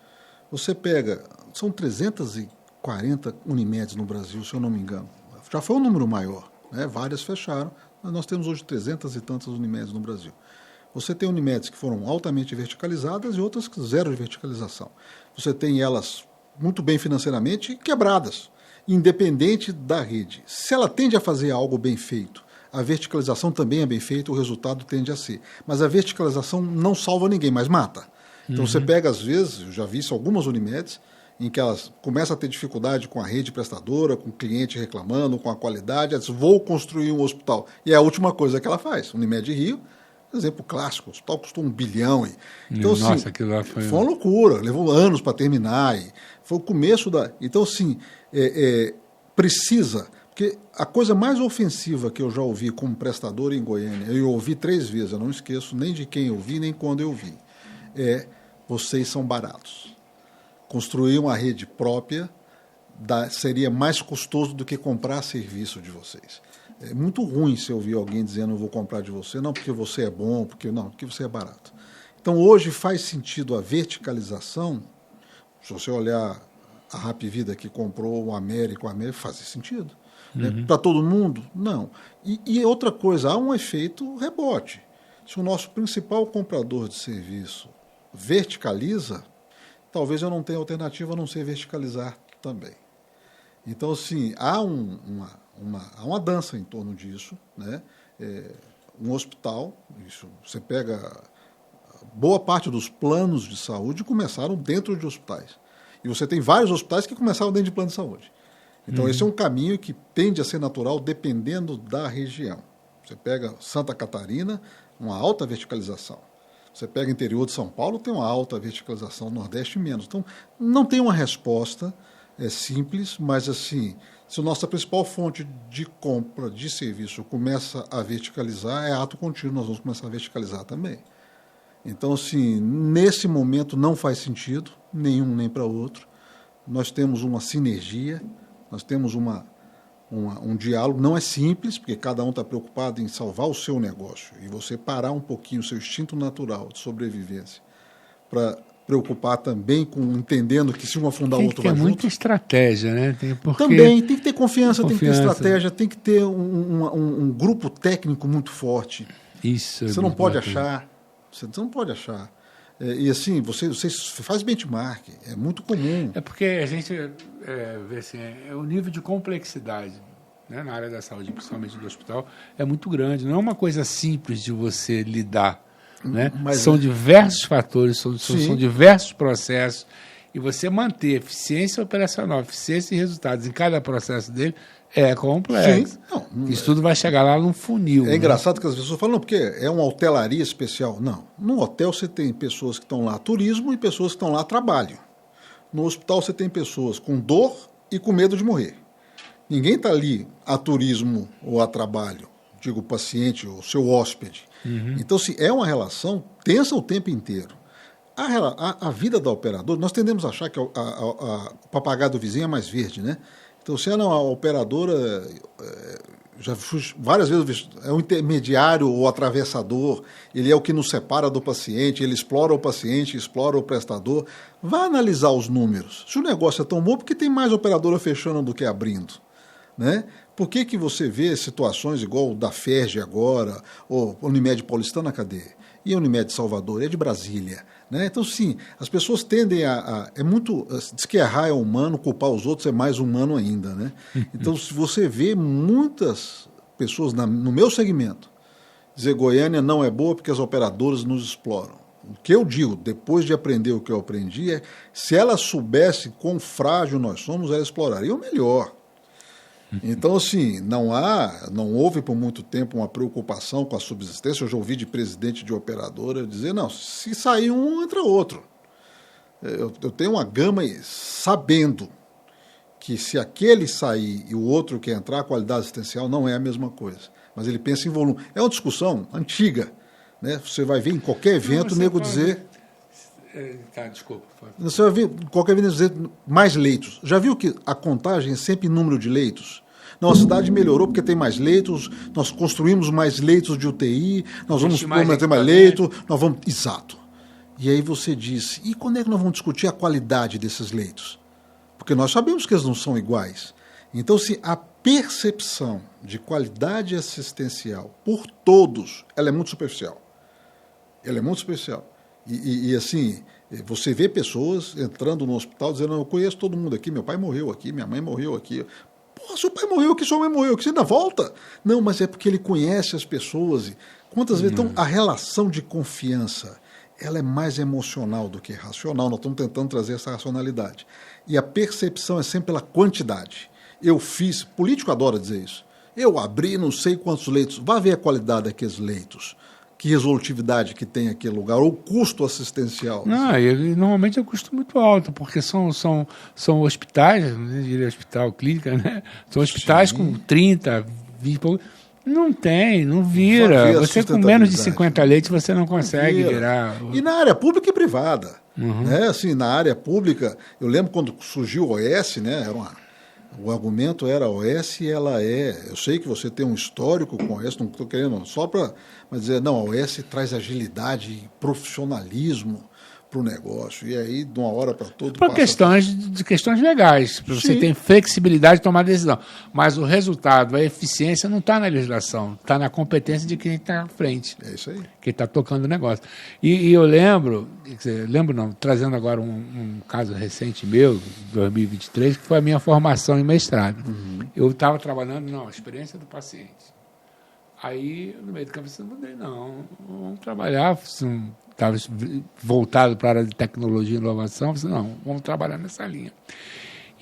Você pega, são 340 Unimeds no Brasil, se eu não me engano. Já foi um número maior, né? Várias fecharam, mas nós temos hoje 300 e tantas Unimeds no Brasil. Você tem Unimeds que foram altamente verticalizadas e outras que zero de verticalização. Você tem elas muito bem financeiramente quebradas, independente da rede. Se ela tende a fazer algo bem feito, a verticalização também é bem feita, o resultado tende a ser. Mas a verticalização não salva ninguém, mas mata. Então você pega, às vezes, eu já vi isso algumas Unimeds, em que elas começam a ter dificuldade com a rede prestadora, com o cliente reclamando, com a qualidade, elas dizem, vou construir um hospital. E é a última coisa que ela faz. Unimed Rio, exemplo clássico, o hospital custou 1 bilhão. Então, nossa, assim, aquilo lá foi uma loucura, levou anos para terminar. Foi o começo da... Então, assim, precisa... Porque a coisa mais ofensiva que eu já ouvi como prestador em Goiânia, eu ouvi 3 vezes, eu não esqueço nem de quem eu vi, nem quando eu vi, vocês são baratos. Construir uma rede própria seria mais custoso do que comprar serviço de vocês. É muito ruim se eu ouvir alguém dizendo eu vou comprar de você, não porque você é bom, porque você é barato. Então hoje faz sentido a verticalização. Se você olhar a Rapvida que comprou o Américo faz sentido. Para todo mundo? Não. E outra coisa, há um efeito rebote. Se o nosso principal comprador de serviço verticaliza, talvez eu não tenha alternativa a não ser verticalizar também. Então, assim, há uma dança em torno disso, né? Um hospital, você pega boa parte dos planos de saúde começaram dentro de hospitais. E você tem vários hospitais que começaram dentro de plano de saúde. Então, esse é um caminho que tende a ser natural dependendo da região. Você pega Santa Catarina, uma alta verticalização. Você pega o interior de São Paulo, tem uma alta verticalização, Nordeste menos. Então, não tem uma resposta simples, mas assim, se a nossa principal fonte de compra de serviço começa a verticalizar, é ato contínuo, nós vamos começar a verticalizar também. Então, assim, nesse momento não faz sentido, nenhum nem para outro. Nós temos uma sinergia, nós temos um diálogo, não é simples, porque cada um está preocupado em salvar o seu negócio, e você parar um pouquinho o seu instinto natural de sobrevivência para preocupar também com entendendo que se um afundar o outro vai junto. Tem muita estratégia, né? Também, tem que ter confiança, tem que ter estratégia, tem que ter um grupo técnico muito forte. Isso. Você não pode achar, você não pode achar. E assim, você faz benchmark, é muito comum. É porque a gente vê assim, o nível de complexidade, né, na área da saúde, principalmente do hospital, é muito grande. Não é uma coisa simples de você lidar. Né? São diversos fatores, são diversos processos. E você manter eficiência operacional, eficiência e resultados em cada processo dele é complexo. Sim. Não, isso tudo vai chegar lá num funil. É engraçado que as pessoas falam, porque é uma hotelaria especial. Não. No hotel você tem pessoas que estão lá a turismo e pessoas que estão lá a trabalho. No hospital você tem pessoas com dor e com medo de morrer. Ninguém está ali a turismo ou a trabalho, digo o paciente ou o seu hóspede. Então, se é uma relação tensa o tempo inteiro. A vida da operadora, nós tendemos a achar que o papagaio do vizinho é mais verde, né? Então, se a operadora, já fui várias vezes, é o intermediário ou atravessador, ele é o que nos separa do paciente, ele explora o paciente, explora o prestador. Vá analisar os números. Se o negócio é tão bom, porque tem mais operadora fechando do que abrindo, né? Por que você vê situações igual o da FERJ agora, ou Unimed Paulistana, cadê? E a Unimed Salvador, é de Brasília. Né? Então, sim, as pessoas tendem é muito... Diz que errar é humano, culpar os outros é mais humano ainda. Né? Então, se você vê muitas pessoas no meu segmento dizer Goiânia não é boa porque as operadoras nos exploram. O que eu digo, depois de aprender o que eu aprendi, é se ela soubesse quão frágil nós somos, ela exploraria o melhor. Então, assim, não houve por muito tempo uma preocupação com a subsistência. Eu já ouvi de presidente de operadora dizer, não, se sair um, entra outro. Eu tenho uma gama sabendo que se aquele sair e o outro quer entrar, a qualidade assistencial não é a mesma coisa. Mas ele pensa em volume. É uma discussão antiga. Né? Você vai ver em qualquer evento o nego dizer... desculpa. Você vai ver qualquer evento dizer mais leitos. Já viu que a contagem é sempre em número de leitos? Não, a cidade melhorou porque tem mais leitos, nós construímos mais leitos de UTI, nós vamos prometer mais leitos, nós vamos... Exato. E aí você diz, e quando é que nós vamos discutir a qualidade desses leitos? Porque nós sabemos que eles não são iguais. Então, se a percepção de qualidade assistencial por todos, ela é muito superficial. Ela é muito superficial. E assim, você vê pessoas entrando no hospital dizendo, eu conheço todo mundo aqui, meu pai morreu aqui, minha mãe morreu aqui. Pô, seu pai morreu aqui, sua mãe morreu aqui, você ainda volta? Não, mas é porque ele conhece as pessoas. Quantas vezes? Então, a relação de confiança, ela é mais emocional do que racional. Nós estamos tentando trazer essa racionalidade. E a percepção é sempre pela quantidade. Político adora dizer isso. Eu abri não sei quantos leitos. Vá ver a qualidade daqueles leitos. Que resolutividade que tem aquele lugar, ou custo assistencial. Não, normalmente é um custo muito alto, porque são hospitais, não diria hospital, clínica, né? São hospitais com 30, 20... Não vira. Você com menos de 50 leitos, você não consegue virar. E na área pública e privada. Né? Assim, na área pública, eu lembro quando surgiu o OS, né? O argumento era a OS, ela eu sei que você tem um histórico com a OS, não estou querendo só para dizer, não, a OS traz agilidade e profissionalismo para o negócio. E aí, de uma hora para outra... Por questões legais, para você ter flexibilidade de tomar decisão. Mas o resultado, a eficiência não está na legislação, está na competência de quem está à frente. É isso aí. Quem está tocando o negócio. E eu lembro, trazendo agora um caso recente meu, 2023, que foi a minha formação em mestrado. Eu estava trabalhando na experiência do paciente. Aí, no meio do campo, eu falei, não, vamos trabalhar, estava voltado para a área de tecnologia e inovação, eu falei, não, vamos trabalhar nessa linha.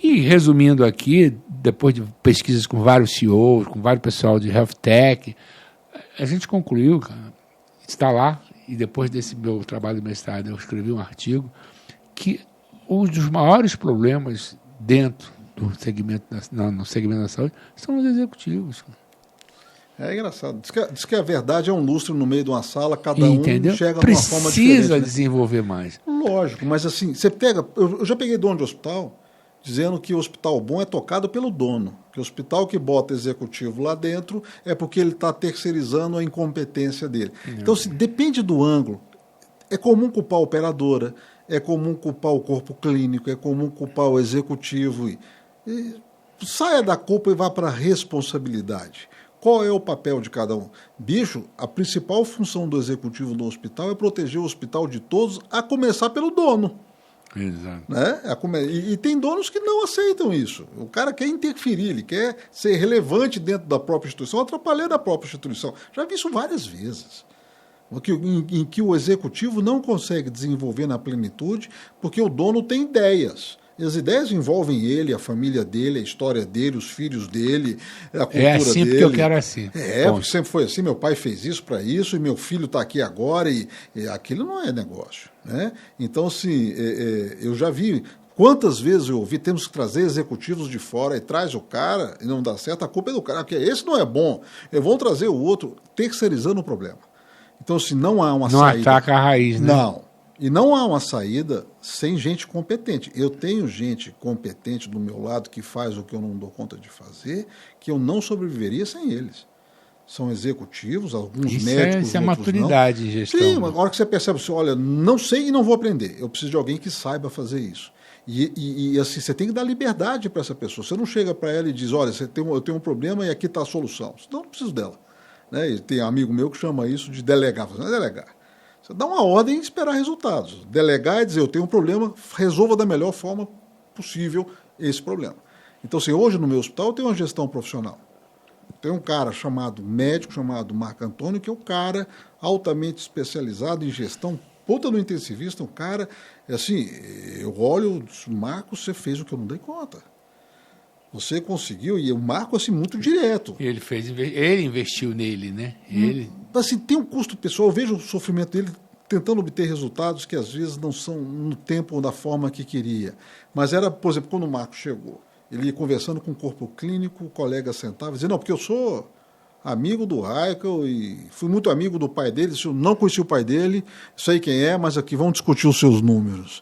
E, resumindo aqui, depois de pesquisas com vários CEOs, com vários pessoal de Health Tech, a gente concluiu, cara, está lá, e depois desse meu trabalho de mestrado, eu escrevi um artigo, que um dos maiores problemas dentro do segmento no segmento da saúde são os executivos, cara. É engraçado. Diz que a verdade é um lustre no meio de uma sala, cada um enxerga de uma forma diferente. Precisa desenvolver mais. Lógico, mas assim, você pega... Eu já peguei dono de hospital dizendo que o hospital bom é tocado pelo dono, que o hospital que bota executivo lá dentro é porque ele está terceirizando a incompetência dele. Então, depende do ângulo. É comum culpar a operadora, é comum culpar o corpo clínico, é comum culpar o executivo. Saia da culpa e vá para a responsabilidade. Qual é o papel de cada um? Bicho, a principal função do executivo do hospital é proteger o hospital de todos, a começar pelo dono. Exato. Né? E tem donos que não aceitam isso. O cara quer interferir, ele quer ser relevante dentro da própria instituição, atrapalhando a própria instituição. Já vi isso várias vezes. Em que o executivo não consegue desenvolver na plenitude porque o dono tem ideias. E as ideias envolvem ele, a família dele, a história dele, os filhos dele, a cultura dele. É assim dele. Porque eu quero assim. Porque sempre foi assim, meu pai fez isso para isso, e meu filho está aqui agora, e aquilo não é negócio. Né? Então, assim, eu já vi, quantas vezes eu ouvi, temos que trazer executivos de fora, e traz o cara, e não dá certo, a culpa é do cara, porque esse não é bom, vão trazer o outro, terceirizando o problema. Então, se não há uma saída... Não ataca a raiz, né? Não. E não há uma saída sem gente competente. Eu tenho gente competente do meu lado que faz o que eu não dou conta de fazer, que eu não sobreviveria sem eles. São executivos, alguns médicos, isso é maturidade não. Em gestão. Sim, a hora que você percebe assim, olha, não sei e não vou aprender. Eu preciso de alguém que saiba fazer isso. E assim, você tem que dar liberdade para essa pessoa. Você não chega para ela e diz, olha, eu tenho um problema e aqui está a solução. Senão eu não preciso dela. Né? E tem um amigo meu que chama isso de delegar. Não é delegar. Você dá uma ordem e esperar resultados. Delegar é dizer, eu tenho um problema, resolva da melhor forma possível esse problema. Então, assim, hoje no meu hospital eu tenho uma gestão profissional. Tem um cara médico chamado Marco Antônio, que é um cara altamente especializado em gestão, puta no intensivista, um cara, assim, eu olho, Marco, você fez o que eu não dei conta. Você conseguiu, e o Marco, assim, muito direto. Ele investiu nele, né? Ele... Assim, tem um custo pessoal, eu vejo o sofrimento dele tentando obter resultados que às vezes não são no tempo ou da forma que queria. Mas era, por exemplo, quando o Marco chegou, ele ia conversando com o corpo clínico, o colega sentava e dizia, não, porque eu sou amigo do Heikel e fui muito amigo do pai dele, eu não conheci o pai dele, sei quem é, mas aqui vamos discutir os seus números.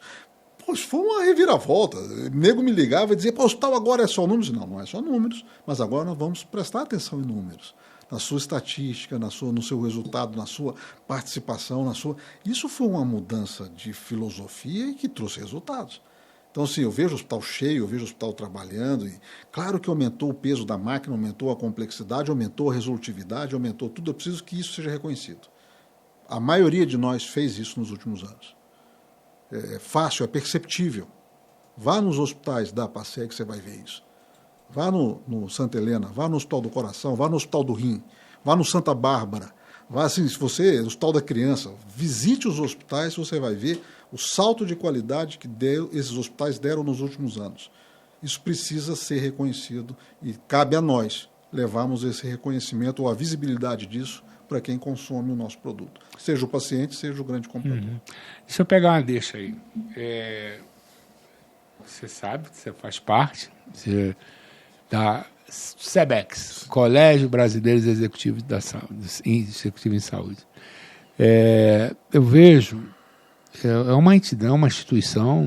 Poxa, foi uma reviravolta. O nego me ligava e dizia, pô, o hospital agora é só números. Não é só números, mas agora nós vamos prestar atenção em números. Na sua estatística, no seu resultado, na sua participação, Isso foi uma mudança de filosofia e que trouxe resultados. Então, assim, eu vejo o hospital cheio, eu vejo o hospital trabalhando, e claro que aumentou o peso da máquina, aumentou a complexidade, aumentou a resolutividade, aumentou tudo. Eu preciso que isso seja reconhecido. A maioria de nós fez isso nos últimos anos. É fácil, é perceptível. Vá nos hospitais da PASEG que você vai ver isso. Vá no Santa Helena, vá no Hospital do Coração, vá no Hospital do Rim, vá no Santa Bárbara, vá assim, se você, no Hospital da Criança, visite os hospitais, você vai ver o salto de qualidade que esses hospitais deram nos últimos anos. Isso precisa ser reconhecido e cabe a nós levarmos esse reconhecimento ou a visibilidade disso para quem consome o nosso produto. Seja o paciente, seja o grande comprador. Deixa eu pegar uma deixa aí. Você sabe, você faz parte da SEBEX, Colégio Brasileiro de Executivos da Saúde, Executivo em Saúde. Eu vejo, é uma entidade, uma instituição,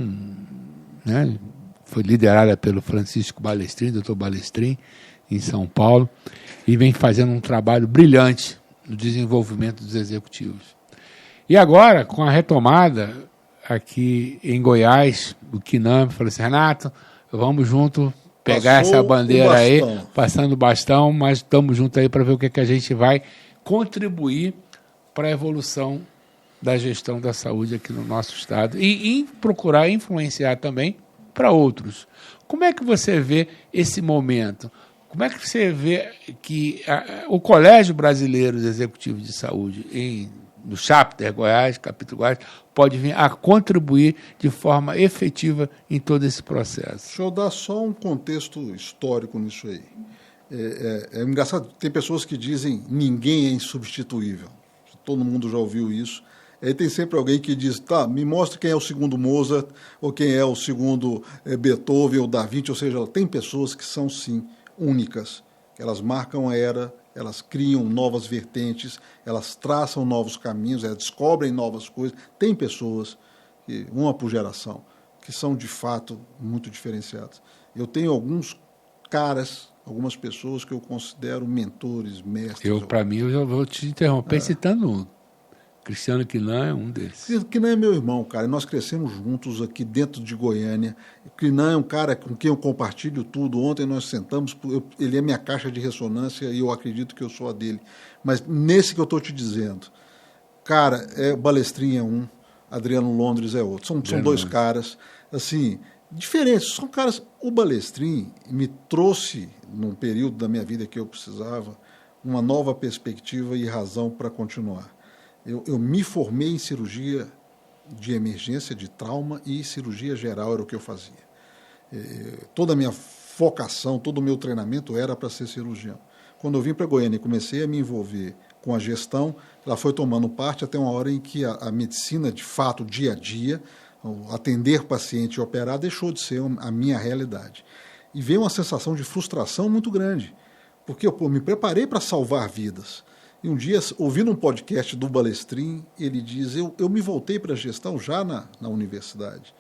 né, foi liderada pelo Francisco Balestrin, Dr. Balestrin, em São Paulo, e vem fazendo um trabalho brilhante no desenvolvimento dos executivos. E agora, com a retomada aqui em Goiás, o Quinam falou assim, Renato, vamos junto pegar essa bandeira aí, passando o bastão, mas estamos juntos aí para ver o que a gente vai contribuir para a evolução da gestão da saúde aqui no nosso estado e procurar influenciar também para outros. Como é que você vê esse momento? Como é que você vê que o Colégio Brasileiro de Executivos de Saúde, no Chapter Goiás, capítulo Goiás, pode vir a contribuir de forma efetiva em todo esse processo? Deixa eu dar só um contexto histórico nisso aí. É engraçado, tem pessoas que dizem ninguém é insubstituível. Todo mundo já ouviu isso. Aí tem sempre alguém que diz, tá, me mostra quem é o segundo Mozart, ou quem é o segundo Beethoven ou Da Vinci, ou seja, tem pessoas que são, sim, únicas. Elas marcam a era, elas criam novas vertentes, elas traçam novos caminhos, elas descobrem novas coisas. Tem pessoas, uma por geração, que são, de fato, muito diferenciadas. Eu tenho alguns caras, algumas pessoas que eu considero mentores, mestres. Para mim, eu já vou te interromper citando um. Cristiano Quinan é um desses. Quinan é meu irmão, cara, e nós crescemos juntos aqui dentro de Goiânia. Quinan é um cara com quem eu compartilho tudo. Ontem nós sentamos, ele é minha caixa de ressonância e eu acredito que eu sou a dele. Mas nesse que eu estou te dizendo, cara, Balestrin é um, Adriano Londres é outro. São dois caras, assim, diferentes. São caras... O Balestrin me trouxe, num período da minha vida que eu precisava, uma nova perspectiva e razão para continuar. Eu me formei em cirurgia de emergência, de trauma e cirurgia geral era o que eu fazia. Toda a minha focação, todo o meu treinamento era para ser cirurgião. Quando eu vim para Goiânia e comecei a me envolver com a gestão, ela foi tomando parte até uma hora em que a medicina, de fato, dia a dia, atender paciente e operar, deixou de ser a minha realidade. E veio uma sensação de frustração muito grande, porque eu me preparei para salvar vidas. E um dia, ouvindo um podcast do Balestrin, ele diz, eu me voltei para a gestão já na universidade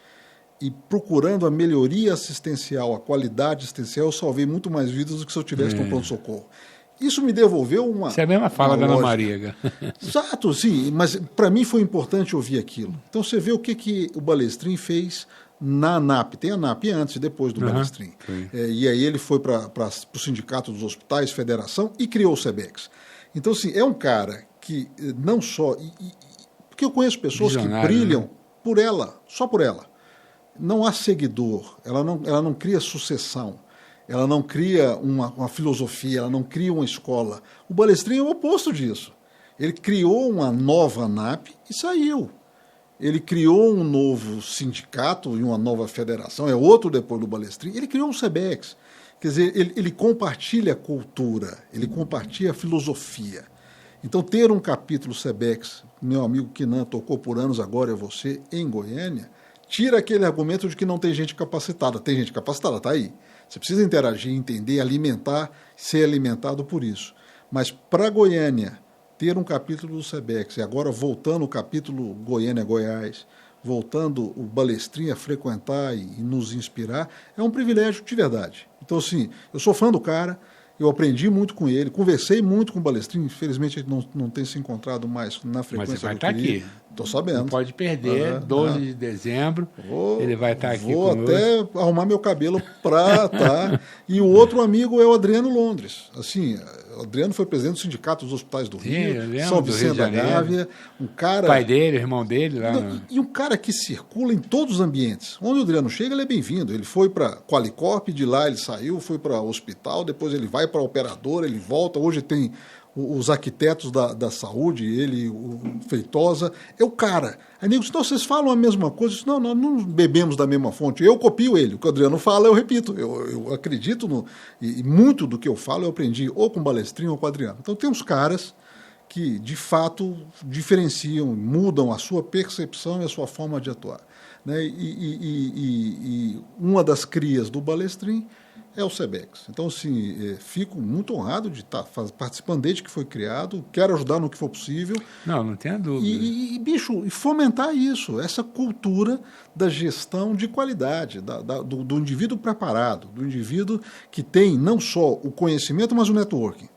e procurando a melhoria assistencial, a qualidade assistencial, eu salvei muito mais vidas do que se eu tivesse no pronto-socorro. Isso me devolveu uma... Isso é a mesma fala da Ana Maria. Exato, sim, mas para mim foi importante ouvir aquilo. Então você vê o que o Balestrin fez na ANAP. Tem a ANAP antes e depois do Balestrin. E aí ele foi para o Sindicato dos Hospitais, Federação, e criou o SEBEX. Então, assim, é um cara que não só... porque eu conheço pessoas que brilham por ela, só por ela. Não há seguidor, ela não cria sucessão, ela não cria uma filosofia, ela não cria uma escola. O Balestrin é o oposto disso. Ele criou uma nova ANAP e saiu. Ele criou um novo sindicato e uma nova federação, é outro depois do Balestrin. Ele criou um SEBEX. Quer dizer, ele compartilha a cultura, ele compartilha a filosofia. Então, ter um capítulo SEBEX, meu amigo Quinan tocou por anos, agora é você, em Goiânia, tira aquele argumento de que não tem gente capacitada. Tem gente capacitada, está aí. Você precisa interagir, entender, alimentar, ser alimentado por isso. Mas para Goiânia, ter um capítulo do SEBEX, e agora voltando o capítulo Goiânia-Goiás, voltando o Balestrin a frequentar e nos inspirar, é um privilégio de verdade. Então, assim, eu sou fã do cara, eu aprendi muito com ele, conversei muito com o Balestrin, infelizmente a gente não tem se encontrado mais na frequência. Mas você vai estar aqui. Estou sabendo. Não pode perder, 12 de dezembro, ele vai estar aqui conosco. Vou até arrumar meu cabelo para estar. E o outro amigo é o Adriano Londres. Assim, o Adriano foi presidente do Sindicato dos Hospitais do Rio, São Vicente da Gávea. Um cara... O pai dele, o irmão dele. Lá E um cara que circula em todos os ambientes. Onde o Adriano chega, ele é bem-vindo. Ele foi para Qualicorp, de lá ele saiu, foi para o hospital, depois ele vai para a operadora, ele volta. Hoje tem os arquitetos da saúde, ele, o Feitosa, é o cara. Aí nego, então vocês falam a mesma coisa? Eu disse, não, nós não bebemos da mesma fonte. Eu copio ele. O que o Adriano fala, eu repito. Eu acredito e muito do que eu falo eu aprendi ou com o Balestrin ou com o Adriano. Então tem uns caras que, de fato, diferenciam, mudam a sua percepção e a sua forma de atuar. Né? E uma das crias do Balestrin é o SEBEX. Então, assim, fico muito honrado de estar participando desde que foi criado, quero ajudar no que for possível. Não tenha dúvida. E fomentar isso, essa cultura da gestão de qualidade, do indivíduo preparado, do indivíduo que tem não só o conhecimento, mas o networking.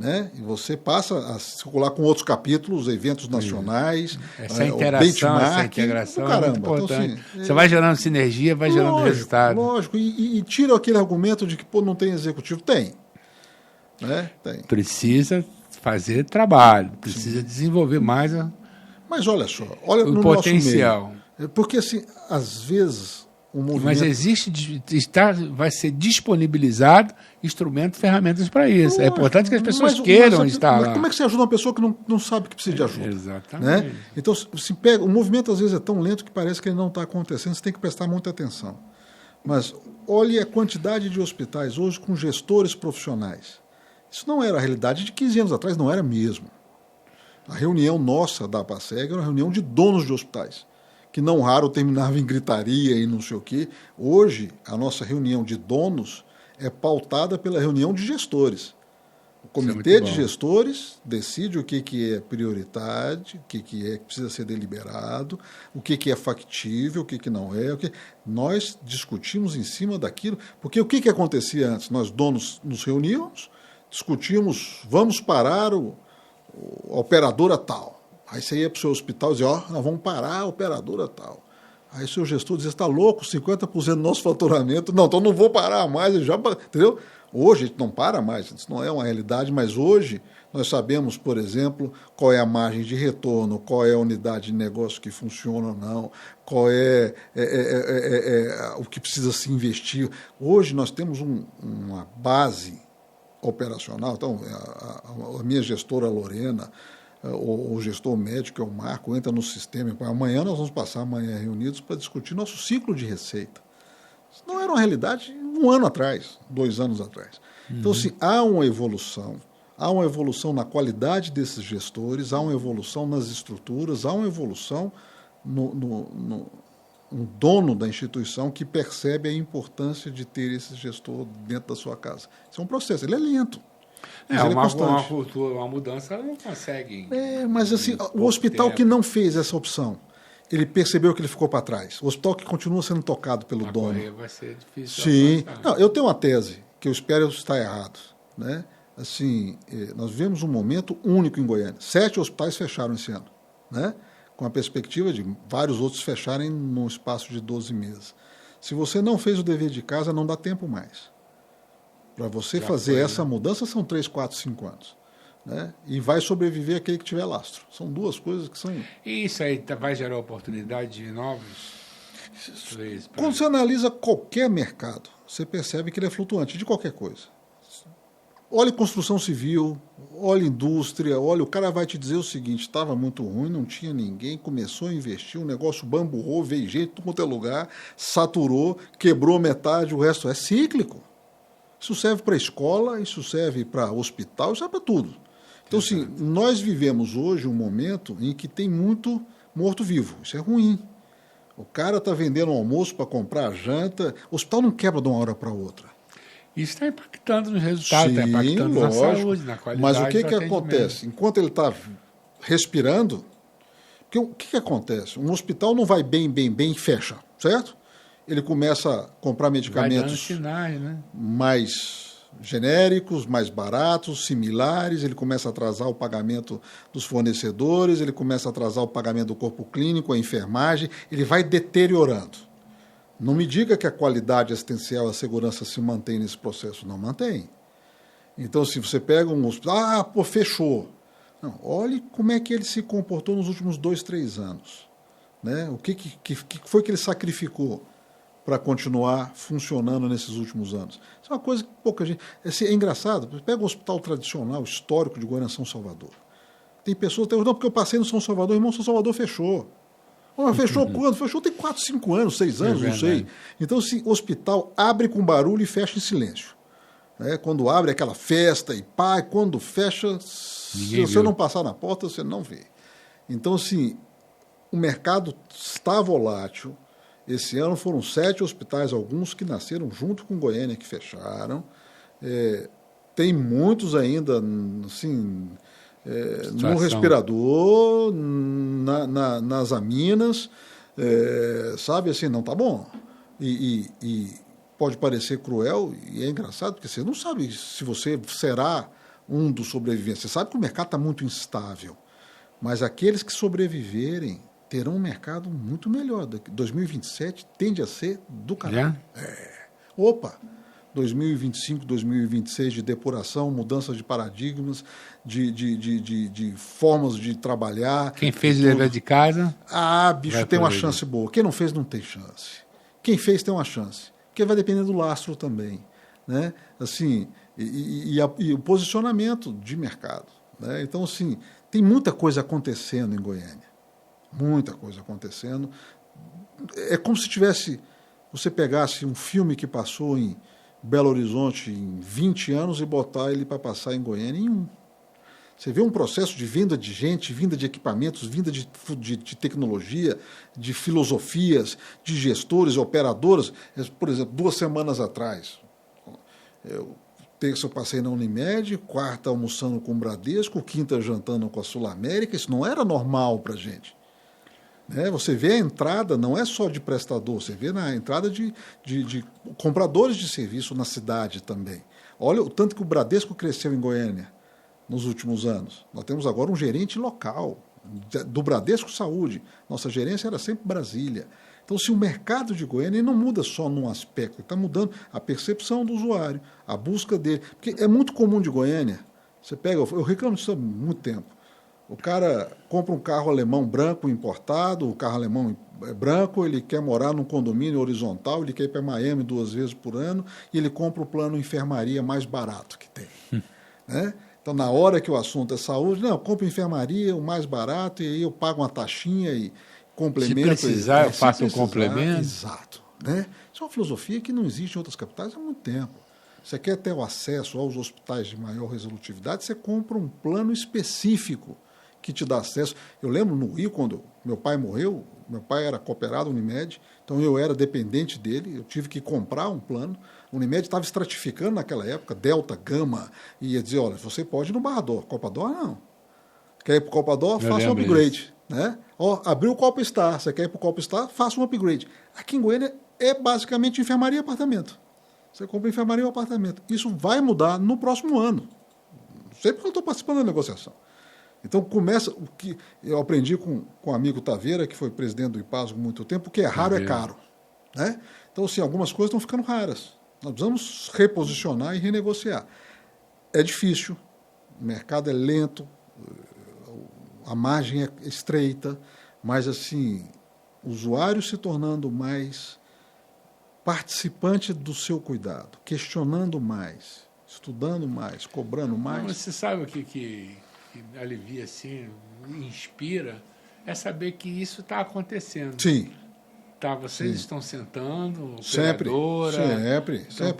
Né? E você passa a circular com outros capítulos, eventos nacionais, essa interação, essa integração é muito importante. Então, assim, você vai gerando sinergia, vai gerando resultado. Lógico, e tira aquele argumento de que não tem executivo. Tem. Né? Tem. Precisa fazer trabalho, precisa desenvolver mais Mas olha só, olha o no potencial. Nosso meio. Porque, assim, às vezes... Mas vai ser disponibilizado instrumentos, ferramentas para isso. É importante que as pessoas queiram estar lá. Mas como é que você ajuda uma pessoa que não sabe que precisa de ajuda? Exatamente. Né? Então, se pega, o movimento às vezes é tão lento que parece que ele não está acontecendo, você tem que prestar muita atenção. Mas olhe a quantidade de hospitais hoje com gestores profissionais. Isso não era a realidade de 15 anos atrás, não era mesmo. A reunião nossa da APASEG era uma reunião de donos de hospitais, que não raro terminava em gritaria e não sei o quê. Hoje, a nossa reunião de donos é pautada pela reunião de gestores. O comitê de gestores decide o que é prioridade, o que precisa ser deliberado, o que é factível, o que não é. Nós discutimos em cima daquilo, porque o que acontecia antes? Nós, donos, nos reuníamos, discutimos, vamos parar a operadora tal. Aí você ia para o seu hospital e dizia, nós vamos parar a operadora tal. Aí o seu gestor dizia, você está louco, 50% do nosso faturamento. Não, então não vou parar mais, entendeu? Hoje a gente não para mais, isso não é uma realidade, mas hoje nós sabemos, por exemplo, qual é a margem de retorno, qual é a unidade de negócio que funciona ou não, qual é, o que precisa se investir. Hoje nós temos uma base operacional, então a minha gestora Lorena, o gestor médico, que é o Marco, entra no sistema. Amanhã nós vamos passar reunidos para discutir nosso ciclo de receita. Isso não era uma realidade 1 ano atrás, 2 anos atrás. Então, se há uma evolução na qualidade desses gestores, há uma evolução nas estruturas, há uma evolução no dono da instituição que percebe a importância de ter esse gestor dentro da sua casa. Isso é um processo, ele é lento. Uma cultura, uma mudança, ela não consegue. Mas assim, o hospital que não fez essa opção, ele percebeu que ele ficou para trás. O hospital que continua sendo tocado pelo dono. Vai ser difícil. Sim. Não, eu tenho uma tese que eu espero estar errado, né? Assim, nós vivemos um momento único em Goiânia. 7 hospitais fecharam esse ano, né? Com a perspectiva de vários outros fecharem num espaço de 12 meses. Se você não fez o dever de casa, não dá tempo mais. Para você fazer essa mudança são 3, 4, 5 anos. Né? E vai sobreviver aquele que tiver lastro. São 2 coisas que são... E isso aí vai gerar oportunidade de novos... Quando você analisa qualquer mercado, você percebe que ele é flutuante de qualquer coisa. Olha construção civil, olha indústria, olha, o cara vai te dizer o seguinte, estava muito ruim, não tinha ninguém, começou a investir, o negócio bamburrou, veio gente de qualquer lugar, saturou, quebrou metade, o resto é cíclico. Isso serve para escola, isso serve para hospital, isso serve para tudo. Então, assim, nós vivemos hoje um momento em que tem muito morto-vivo. Isso é ruim. O cara está vendendo um almoço para comprar a janta. O hospital não quebra de uma hora para outra. Isso está impactando nos resultados, está impactando na saúde, na qualidade. Mas o que acontece? Enquanto ele está respirando, o que acontece? Um hospital não vai bem e fecha, certo? Ele começa a comprar medicamentos sinais, né? Mais genéricos, mais baratos, similares, ele começa a atrasar o pagamento dos fornecedores, ele começa a atrasar o pagamento do corpo clínico, a enfermagem, ele vai deteriorando. Não me diga que a qualidade assistencial, a segurança se mantém nesse processo, não mantém. Então, se você pega um hospital, fechou. Não, olhe como é que ele se comportou nos últimos 2, 3 anos. Né? O que foi que ele sacrificou para continuar funcionando nesses últimos anos? Isso é uma coisa que pouca gente... É engraçado, pega o hospital tradicional, histórico de Goiânia, São Salvador. Tem pessoas que não, porque eu passei no São Salvador, irmão, São Salvador fechou. Fechou quando? Fechou tem 4, 5 anos, 6 anos, não sei. Então, se o hospital abre com barulho e fecha em silêncio. Quando abre aquela festa e pá, quando fecha, se você não passar na porta, você não vê. Então, assim, o mercado está volátil. Esse ano foram 7 hospitais, alguns que nasceram junto com Goiânia, que fecharam. Tem muitos ainda, assim, no respirador, nas aminas, sabe, assim, não está bom. E pode parecer cruel, e é engraçado, porque você não sabe se você será um dos sobreviventes. Você sabe que o mercado está muito instável, mas aqueles que sobreviverem terão um mercado muito melhor. 2027 tende a ser do caralho. 2025, 2026 de depuração, mudança de paradigmas, de formas de trabalhar. Quem fez o dever de casa... bicho, tem uma chance boa. Quem não fez não tem chance. Quem fez tem uma chance. Porque vai depender do lastro também. Né? Assim, e o posicionamento de mercado. Né? Então, assim, tem muita coisa acontecendo em Goiânia. Muita coisa acontecendo. É como se você pegasse um filme que passou em Belo Horizonte em 20 anos e botar ele para passar em Goiânia em 1. Você vê um processo de vinda de gente, vinda de equipamentos, vinda de tecnologia, de filosofias, de gestores, operadoras. Por exemplo, 2 semanas atrás, terça eu passei na Unimed, quarta almoçando com o Bradesco, quinta jantando com a Sul América. Isso não era normal para a gente. Você vê a entrada, não é só de prestador, você vê na entrada de compradores de serviço na cidade também. Olha o tanto que o Bradesco cresceu em Goiânia nos últimos anos. Nós temos agora um gerente local. do Bradesco Saúde. Nossa gerência era sempre Brasília. Então, se o mercado de Goiânia não muda só num aspecto, está mudando a percepção do usuário, a busca dele. Porque é muito comum de Goiânia, você pega, eu reclamo disso há muito tempo, o cara compra um carro alemão branco importado, o carro alemão é branco, ele quer morar num condomínio horizontal, ele quer ir para Miami 2 vezes por ano, e ele compra o plano enfermaria mais barato que tem. Né? Então, na hora que o assunto é saúde, não, eu compro enfermaria, o mais barato, e aí eu pago uma taxinha e complemento. Se precisar, eu faço um complemento. Exato. Né? Isso é uma filosofia que não existe em outras capitais há muito tempo. Você quer ter o acesso aos hospitais de maior resolutividade, você compra um plano específico que te dá acesso. Eu lembro no Rio, quando meu pai morreu, meu pai era cooperado Unimed, então eu era dependente dele, eu tive que comprar um plano. O Unimed estava estratificando naquela época, Delta, Gama, e ia dizer, olha, você pode ir no Barrador, Copador não. Quer ir para o Copador? Faça um upgrade. Né? Ó, abriu o Copa Star, você quer ir para o Copa Star? Faça um upgrade. Aqui em Goiânia é basicamente enfermaria e apartamento. Você compra enfermaria ou apartamento. Isso vai mudar no próximo ano. Sempre que eu estou participando da negociação. Então, começa o que eu aprendi com o amigo Taveira, que foi presidente do IPASGO há muito tempo, o que é raro é caro. Né? Então, assim, algumas coisas estão ficando raras. Nós precisamos reposicionar e renegociar. É difícil, o mercado é lento, a margem é estreita, mas, assim, o usuário se tornando mais participante do seu cuidado, questionando mais, estudando mais, cobrando mais. Não, você sabe o que alivia, assim, inspira, é saber que isso está acontecendo. Sim. Tá, vocês estão sentando, sempre,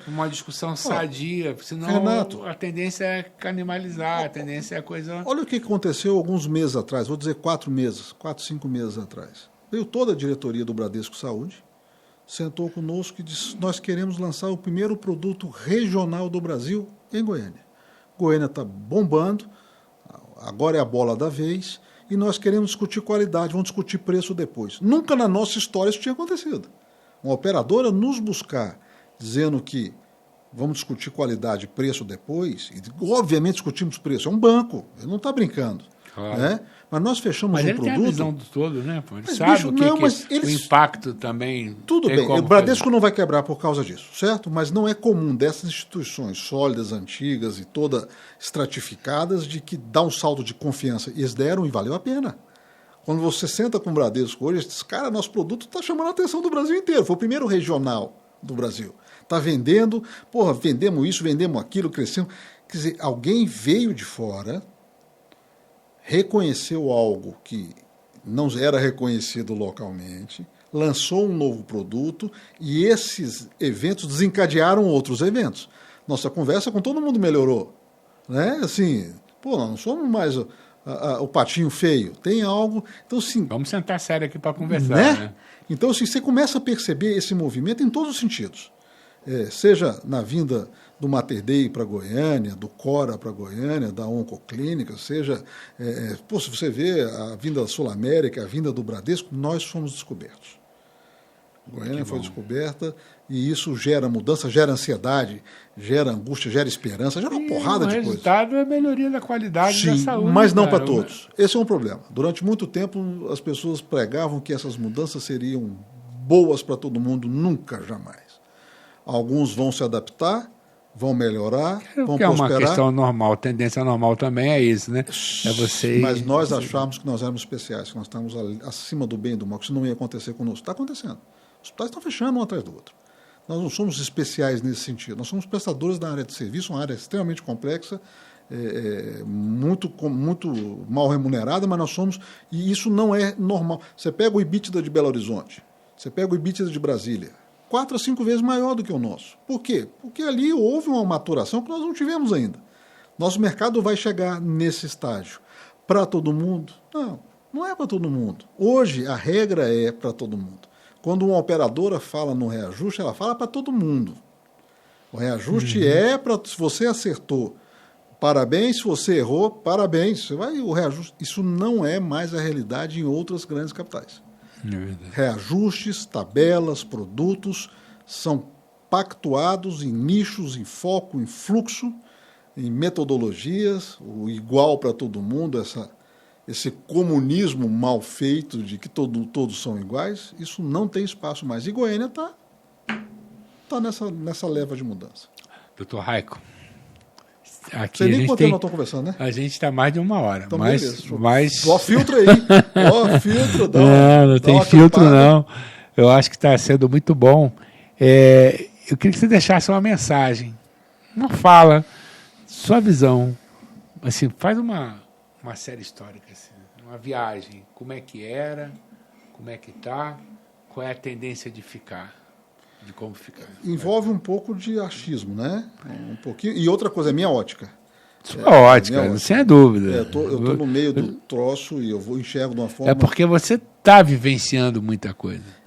uma discussão sadia, senão Renato, a tendência é canibalizar, a tendência é coisa... Olha o que aconteceu alguns meses atrás, vou dizer 4 meses, 4, 5 meses atrás. Veio toda a diretoria do Bradesco Saúde, sentou conosco e disse, nós queremos lançar o primeiro produto regional do Brasil em Goiânia. Goiânia está bombando, agora é a bola da vez, e nós queremos discutir qualidade, vamos discutir preço depois. Nunca na nossa história isso tinha acontecido. Uma operadora nos buscar, dizendo que vamos discutir qualidade e preço depois, e obviamente discutimos preço, é um banco, ele não está brincando. Claro. Né? Mas nós fechamos um produto... Mas ele tem a visão do todo, né? Ele sabe o impacto também... Tudo bem, o Bradesco não vai quebrar por causa disso, certo? Mas não é comum dessas instituições sólidas, antigas e todas estratificadas de que dá um saldo de confiança. E eles deram e valeu a pena. Quando você senta com o Bradesco hoje, diz, cara, nosso produto está chamando a atenção do Brasil inteiro. Foi o primeiro regional do Brasil. Está vendendo, porra, vendemos isso, vendemos aquilo, crescemos. Quer dizer, alguém veio de fora... reconheceu algo que não era reconhecido localmente, lançou um novo produto e esses eventos desencadearam outros eventos. Nossa conversa com todo mundo melhorou. Né? Assim, pô, nós não somos mais o patinho feio. Tem algo... Então, assim, vamos sentar sério aqui para conversar. Né? Então, assim, você começa a perceber esse movimento em todos os sentidos. Seja na vinda do Mater Dei para Goiânia, do Cora para Goiânia, da Oncoclínica, seja... se você vê a vinda da Sul América, a vinda do Bradesco, nós fomos descobertos. Goiânia foi descoberta e isso gera mudança, gera ansiedade, gera angústia, gera esperança, gera uma porrada de coisas. O resultado é a melhoria da qualidade da saúde. Mas não para todos. Esse é um problema. Durante muito tempo as pessoas pregavam que essas mudanças seriam boas para todo mundo, nunca, jamais. Alguns vão se adaptar, vão melhorar, vão prosperar. É uma questão normal, tendência normal também é isso, né? É você... Mas nós achávamos que nós éramos especiais, que nós estávamos acima do bem e do mal, que isso não ia acontecer conosco. Está acontecendo. Os hospitais estão fechando um atrás do outro. Nós não somos especiais nesse sentido. Nós somos prestadores da área de serviço, uma área extremamente complexa, muito mal remunerada, mas nós somos... E isso não é normal. Você pega o EBITDA de Belo Horizonte, você pega o EBITDA de Brasília, 4 a 5 vezes maior do que o nosso. Por quê? Porque ali houve uma maturação que nós não tivemos ainda. Nosso mercado vai chegar nesse estágio. Para todo mundo? Não, não é para todo mundo. Hoje, a regra é para todo mundo. Quando uma operadora fala no reajuste, ela fala para todo mundo. O reajuste é para... Se você acertou, parabéns. Se você errou, parabéns. O reajuste. Isso não é mais a realidade em outras grandes capitais. Reajustes, tabelas, produtos são pactuados em nichos, em foco, em fluxo, em metodologias, o igual para todo mundo, esse comunismo mal feito de que todos são iguais, isso não tem espaço mais. E Goiânia está nessa leva de mudança. Doutor Raico, aqui Sei nem quanto tempo nós estamos conversando, né? A gente está mais de 1 hora. Então, mas... Ó, filtro aí. Ó, filtro. Não tem filtro, não. Eu acho que está sendo muito bom. Eu queria que você deixasse uma mensagem, uma fala, sua visão. Assim, faz uma série histórica, assim, uma viagem. Como é que era, como é que está, qual é a tendência de ficar, de como ficar. Envolve um pouco de achismo, né? Um pouquinho. E outra coisa, é minha ótica. Sua ótica, sem dúvida. Eu tô no meio do troço e eu enxergo de uma forma... É porque você está vivenciando muita coisa.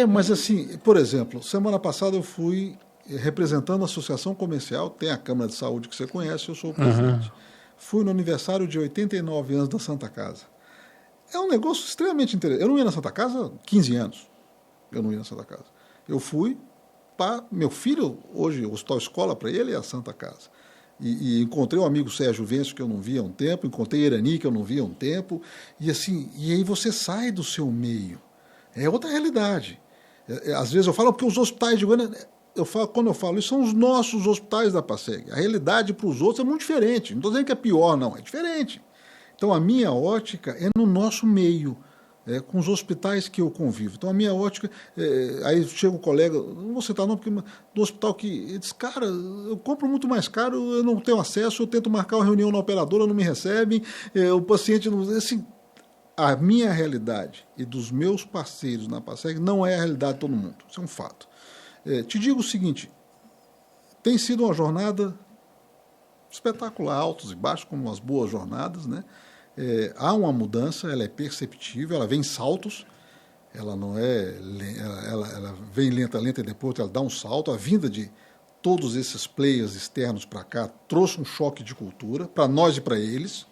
Mas assim, por exemplo, semana passada eu fui representando a Associação Comercial, tem a Câmara de Saúde que você conhece, eu sou o presidente. Fui no aniversário de 89 anos da Santa Casa. É um negócio extremamente interessante. Eu não ia na Santa Casa há 15 anos. Eu não ia na Santa Casa. Eu fui para... Meu filho, hoje, o Hospital Escola, para ele é a Santa Casa. E encontrei o amigo Sérgio Venço, que eu não via há um tempo, encontrei Irani, que eu não via há um tempo. E assim, e aí você sai do seu meio. É outra realidade. Às vezes eu falo, porque os hospitais de Goiânia... Quando eu falo isso, são os nossos hospitais da PASEG. A realidade para os outros é muito diferente. Não estou dizendo que é pior, não. É diferente. Então, a minha ótica é no nosso meio, com os hospitais que eu convivo. Então, a minha ótica... aí chega um colega, não vou citar não, porque do hospital que... Ele diz, cara, eu compro muito mais caro, eu não tenho acesso, eu tento marcar uma reunião na operadora, não me recebem, o paciente não... Assim, a minha realidade e dos meus parceiros na PASEG não é a realidade de todo mundo. Isso é um fato. Te digo o seguinte, tem sido uma jornada espetacular, altos e baixos, como as boas jornadas, né? Há uma mudança, ela é perceptível, ela vem em saltos, ela não é, ela vem lenta e depois ela dá um salto. A vinda de todos esses players externos para cá trouxe um choque de cultura, para nós e para eles.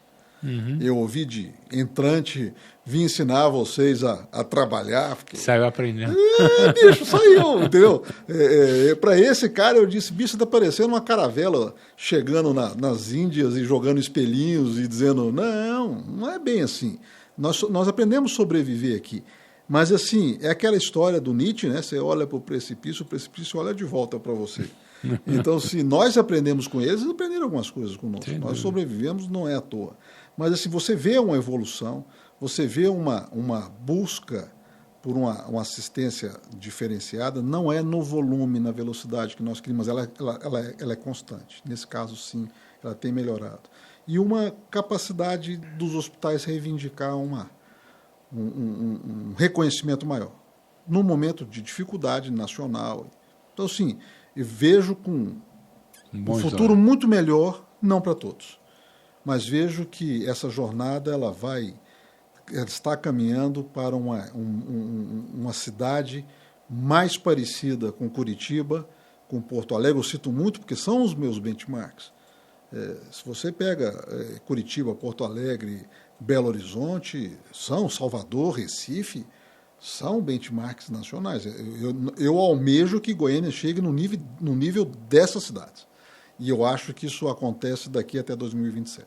Eu ouvi de entrante, vim ensinar vocês a trabalhar. Saiu aprendendo. Bicho, saiu, entendeu? Para esse cara eu disse, bicho, tá parecendo uma caravela chegando nas Índias e jogando espelhinhos e dizendo, não é bem assim. Nós aprendemos a sobreviver aqui. Mas assim, é aquela história do Nietzsche, né? Você olha para o precipício olha de volta para você. Então, se nós aprendemos com eles aprenderam algumas coisas conosco. Nós sobrevivemos, não é à toa. Mas assim, você vê uma evolução, você vê uma busca por uma assistência diferenciada, não é no volume, na velocidade que nós queríamos, ela é constante. Nesse caso, sim, ela tem melhorado. E uma capacidade dos hospitais reivindicar um reconhecimento maior, num momento de dificuldade nacional. Então, assim, eu vejo com um futuro muito melhor, não para todos. Mas vejo que essa jornada ela está caminhando para uma cidade mais parecida com Curitiba, com Porto Alegre. Eu cito muito porque são os meus benchmarks. Se você pega Curitiba, Porto Alegre, Belo Horizonte, Salvador, Recife, são benchmarks nacionais. Eu almejo que Goiânia chegue no nível dessas cidades. E eu acho que isso acontece daqui até 2027.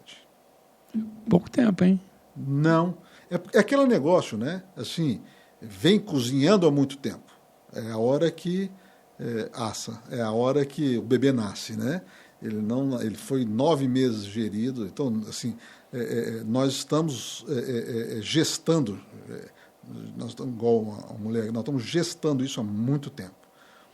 Pouco tempo, hein? Não. É aquele negócio, né? Assim, vem cozinhando há muito tempo. É a hora que assa, é a hora que o bebê nasce, né? Ele foi 9 meses gerido. Então, assim, nós estamos gestando, nós estamos igual uma mulher, nós estamos gestando isso há muito tempo.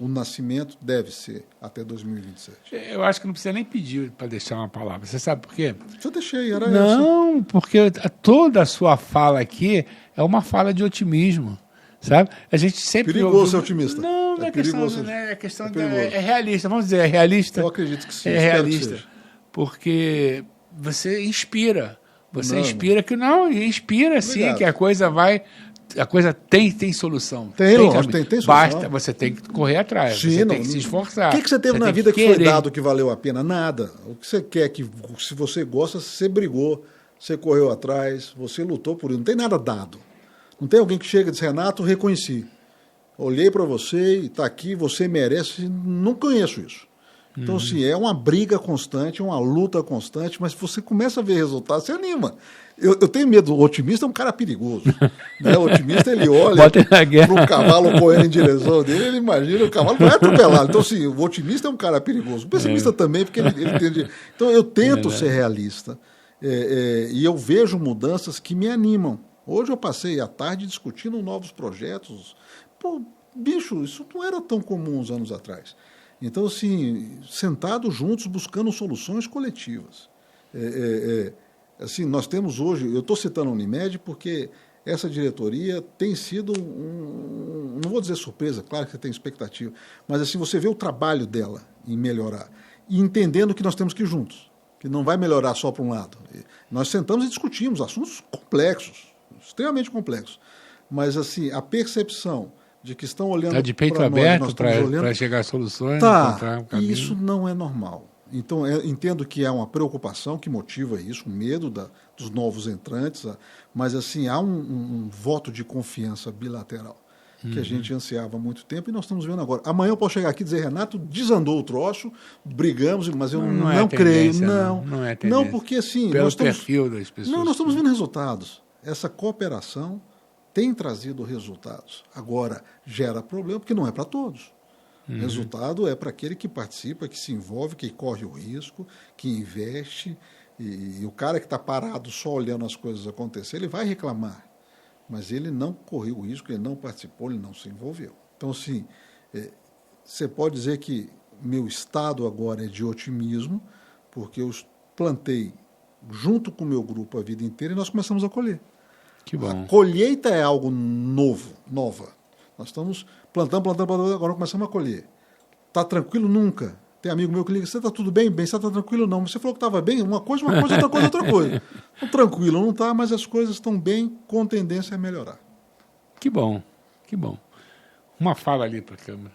O nascimento deve ser até 2027. Eu acho que não precisa nem pedir para deixar uma palavra. Você sabe por quê? Eu deixei, era Não, porque toda a sua fala aqui é uma fala de otimismo, sabe? A gente sempre... Perigoso ser otimista. Não é questão, né? É questão é realista. Vamos dizer, é realista. Eu acredito que sim. É realista. Porque você inspira. Você inspira que inspira sim, que a coisa vai... A coisa tem solução. Tem solução. Basta, você tem que correr atrás, você tem que se esforçar. O que você teve na vida que foi dado que valeu a pena? Nada. O que você quer, se você gosta, você brigou, você correu atrás, você lutou por isso. Não tem nada dado. Não tem alguém que chega e diz, Renato, reconheci. Olhei para você e está aqui, você merece. Não conheço isso. Então, assim, é uma briga constante, uma luta constante, mas você começa a ver resultados, você anima. Eu tenho medo, o otimista é um cara perigoso. Né? O otimista, ele olha para o cavalo correndo em direção dele, ele imagina, o cavalo vai atropelá-lo. Então, assim, o otimista é um cara perigoso. O pessimista também, porque ele entende. Então, eu tento ser realista e eu vejo mudanças que me animam. Hoje eu passei a tarde discutindo novos projetos. Pô, bicho, isso não era tão comum uns anos atrás. Então, assim, sentados juntos, buscando soluções coletivas. Assim, nós temos hoje, eu estou citando a Unimed porque essa diretoria tem sido, não vou dizer surpresa, claro que você tem expectativa, mas assim, você vê o trabalho dela em melhorar e entendendo que nós temos que ir juntos, que não vai melhorar só para um lado. Nós sentamos e discutimos assuntos complexos, extremamente complexos, mas assim, a percepção de que estão olhando de peito aberto para chegar a soluções. E isso não é normal. Então, entendo que há uma preocupação que motiva isso, um medo dos novos entrantes, mas assim, há um voto de confiança bilateral que a gente ansiava há muito tempo e nós estamos vendo agora. Amanhã eu posso chegar aqui e dizer, Renato, desandou o troço, brigamos, mas eu não creio. Não é tendência. Não, porque assim... Pelo perfil das pessoas. Não, nós estamos vendo resultados. Essa cooperação tem trazido resultados. Agora, gera problema porque não é para todos. O resultado é para aquele que participa, que se envolve, que corre o risco, que investe. E o cara que está parado só olhando as coisas acontecer, ele vai reclamar. Mas ele não correu o risco, ele não participou, ele não se envolveu. Então, assim, você pode dizer que meu estado agora é de otimismo, porque eu plantei junto com o meu grupo a vida inteira e nós começamos a colher. Que bom. A colheita é algo nova. Nós estamos plantando, agora começamos a colher. Está tranquilo? Nunca. Tem amigo meu que liga, você está tudo bem? Você está tranquilo? Não. Você falou que estava bem? Uma coisa, outra coisa. Então, tranquilo, não está, mas as coisas estão bem, com tendência a melhorar. Que bom, que bom. Uma fala ali para a câmera.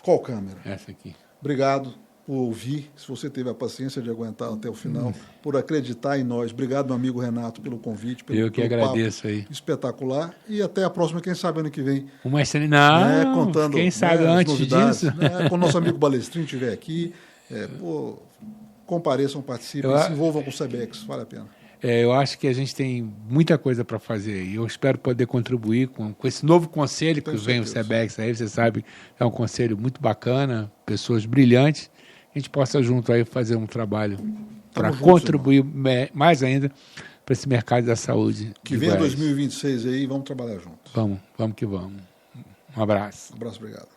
Qual câmera? Essa aqui. Obrigado por ouvir, se você teve a paciência de aguentar até o final, por acreditar em nós. Obrigado, meu amigo Renato, pelo convite. Eu que agradeço aí. Espetacular. E até a próxima, quem sabe ano que vem. Contando, quem sabe antes disso. Quando o nosso amigo Balestrinho estiver aqui, compareçam, participem, se envolvam com o Sebex, vale a pena. Eu acho que a gente tem muita coisa para fazer e eu espero poder contribuir com esse novo conselho que vem o Sebex aí. Você sabe, é um conselho muito bacana, pessoas brilhantes. A gente possa junto aí fazer um trabalho para contribuir mais ainda para esse mercado da saúde. Que venha 2026 aí, vamos trabalhar juntos. Vamos que vamos. Um abraço. Um abraço, obrigado.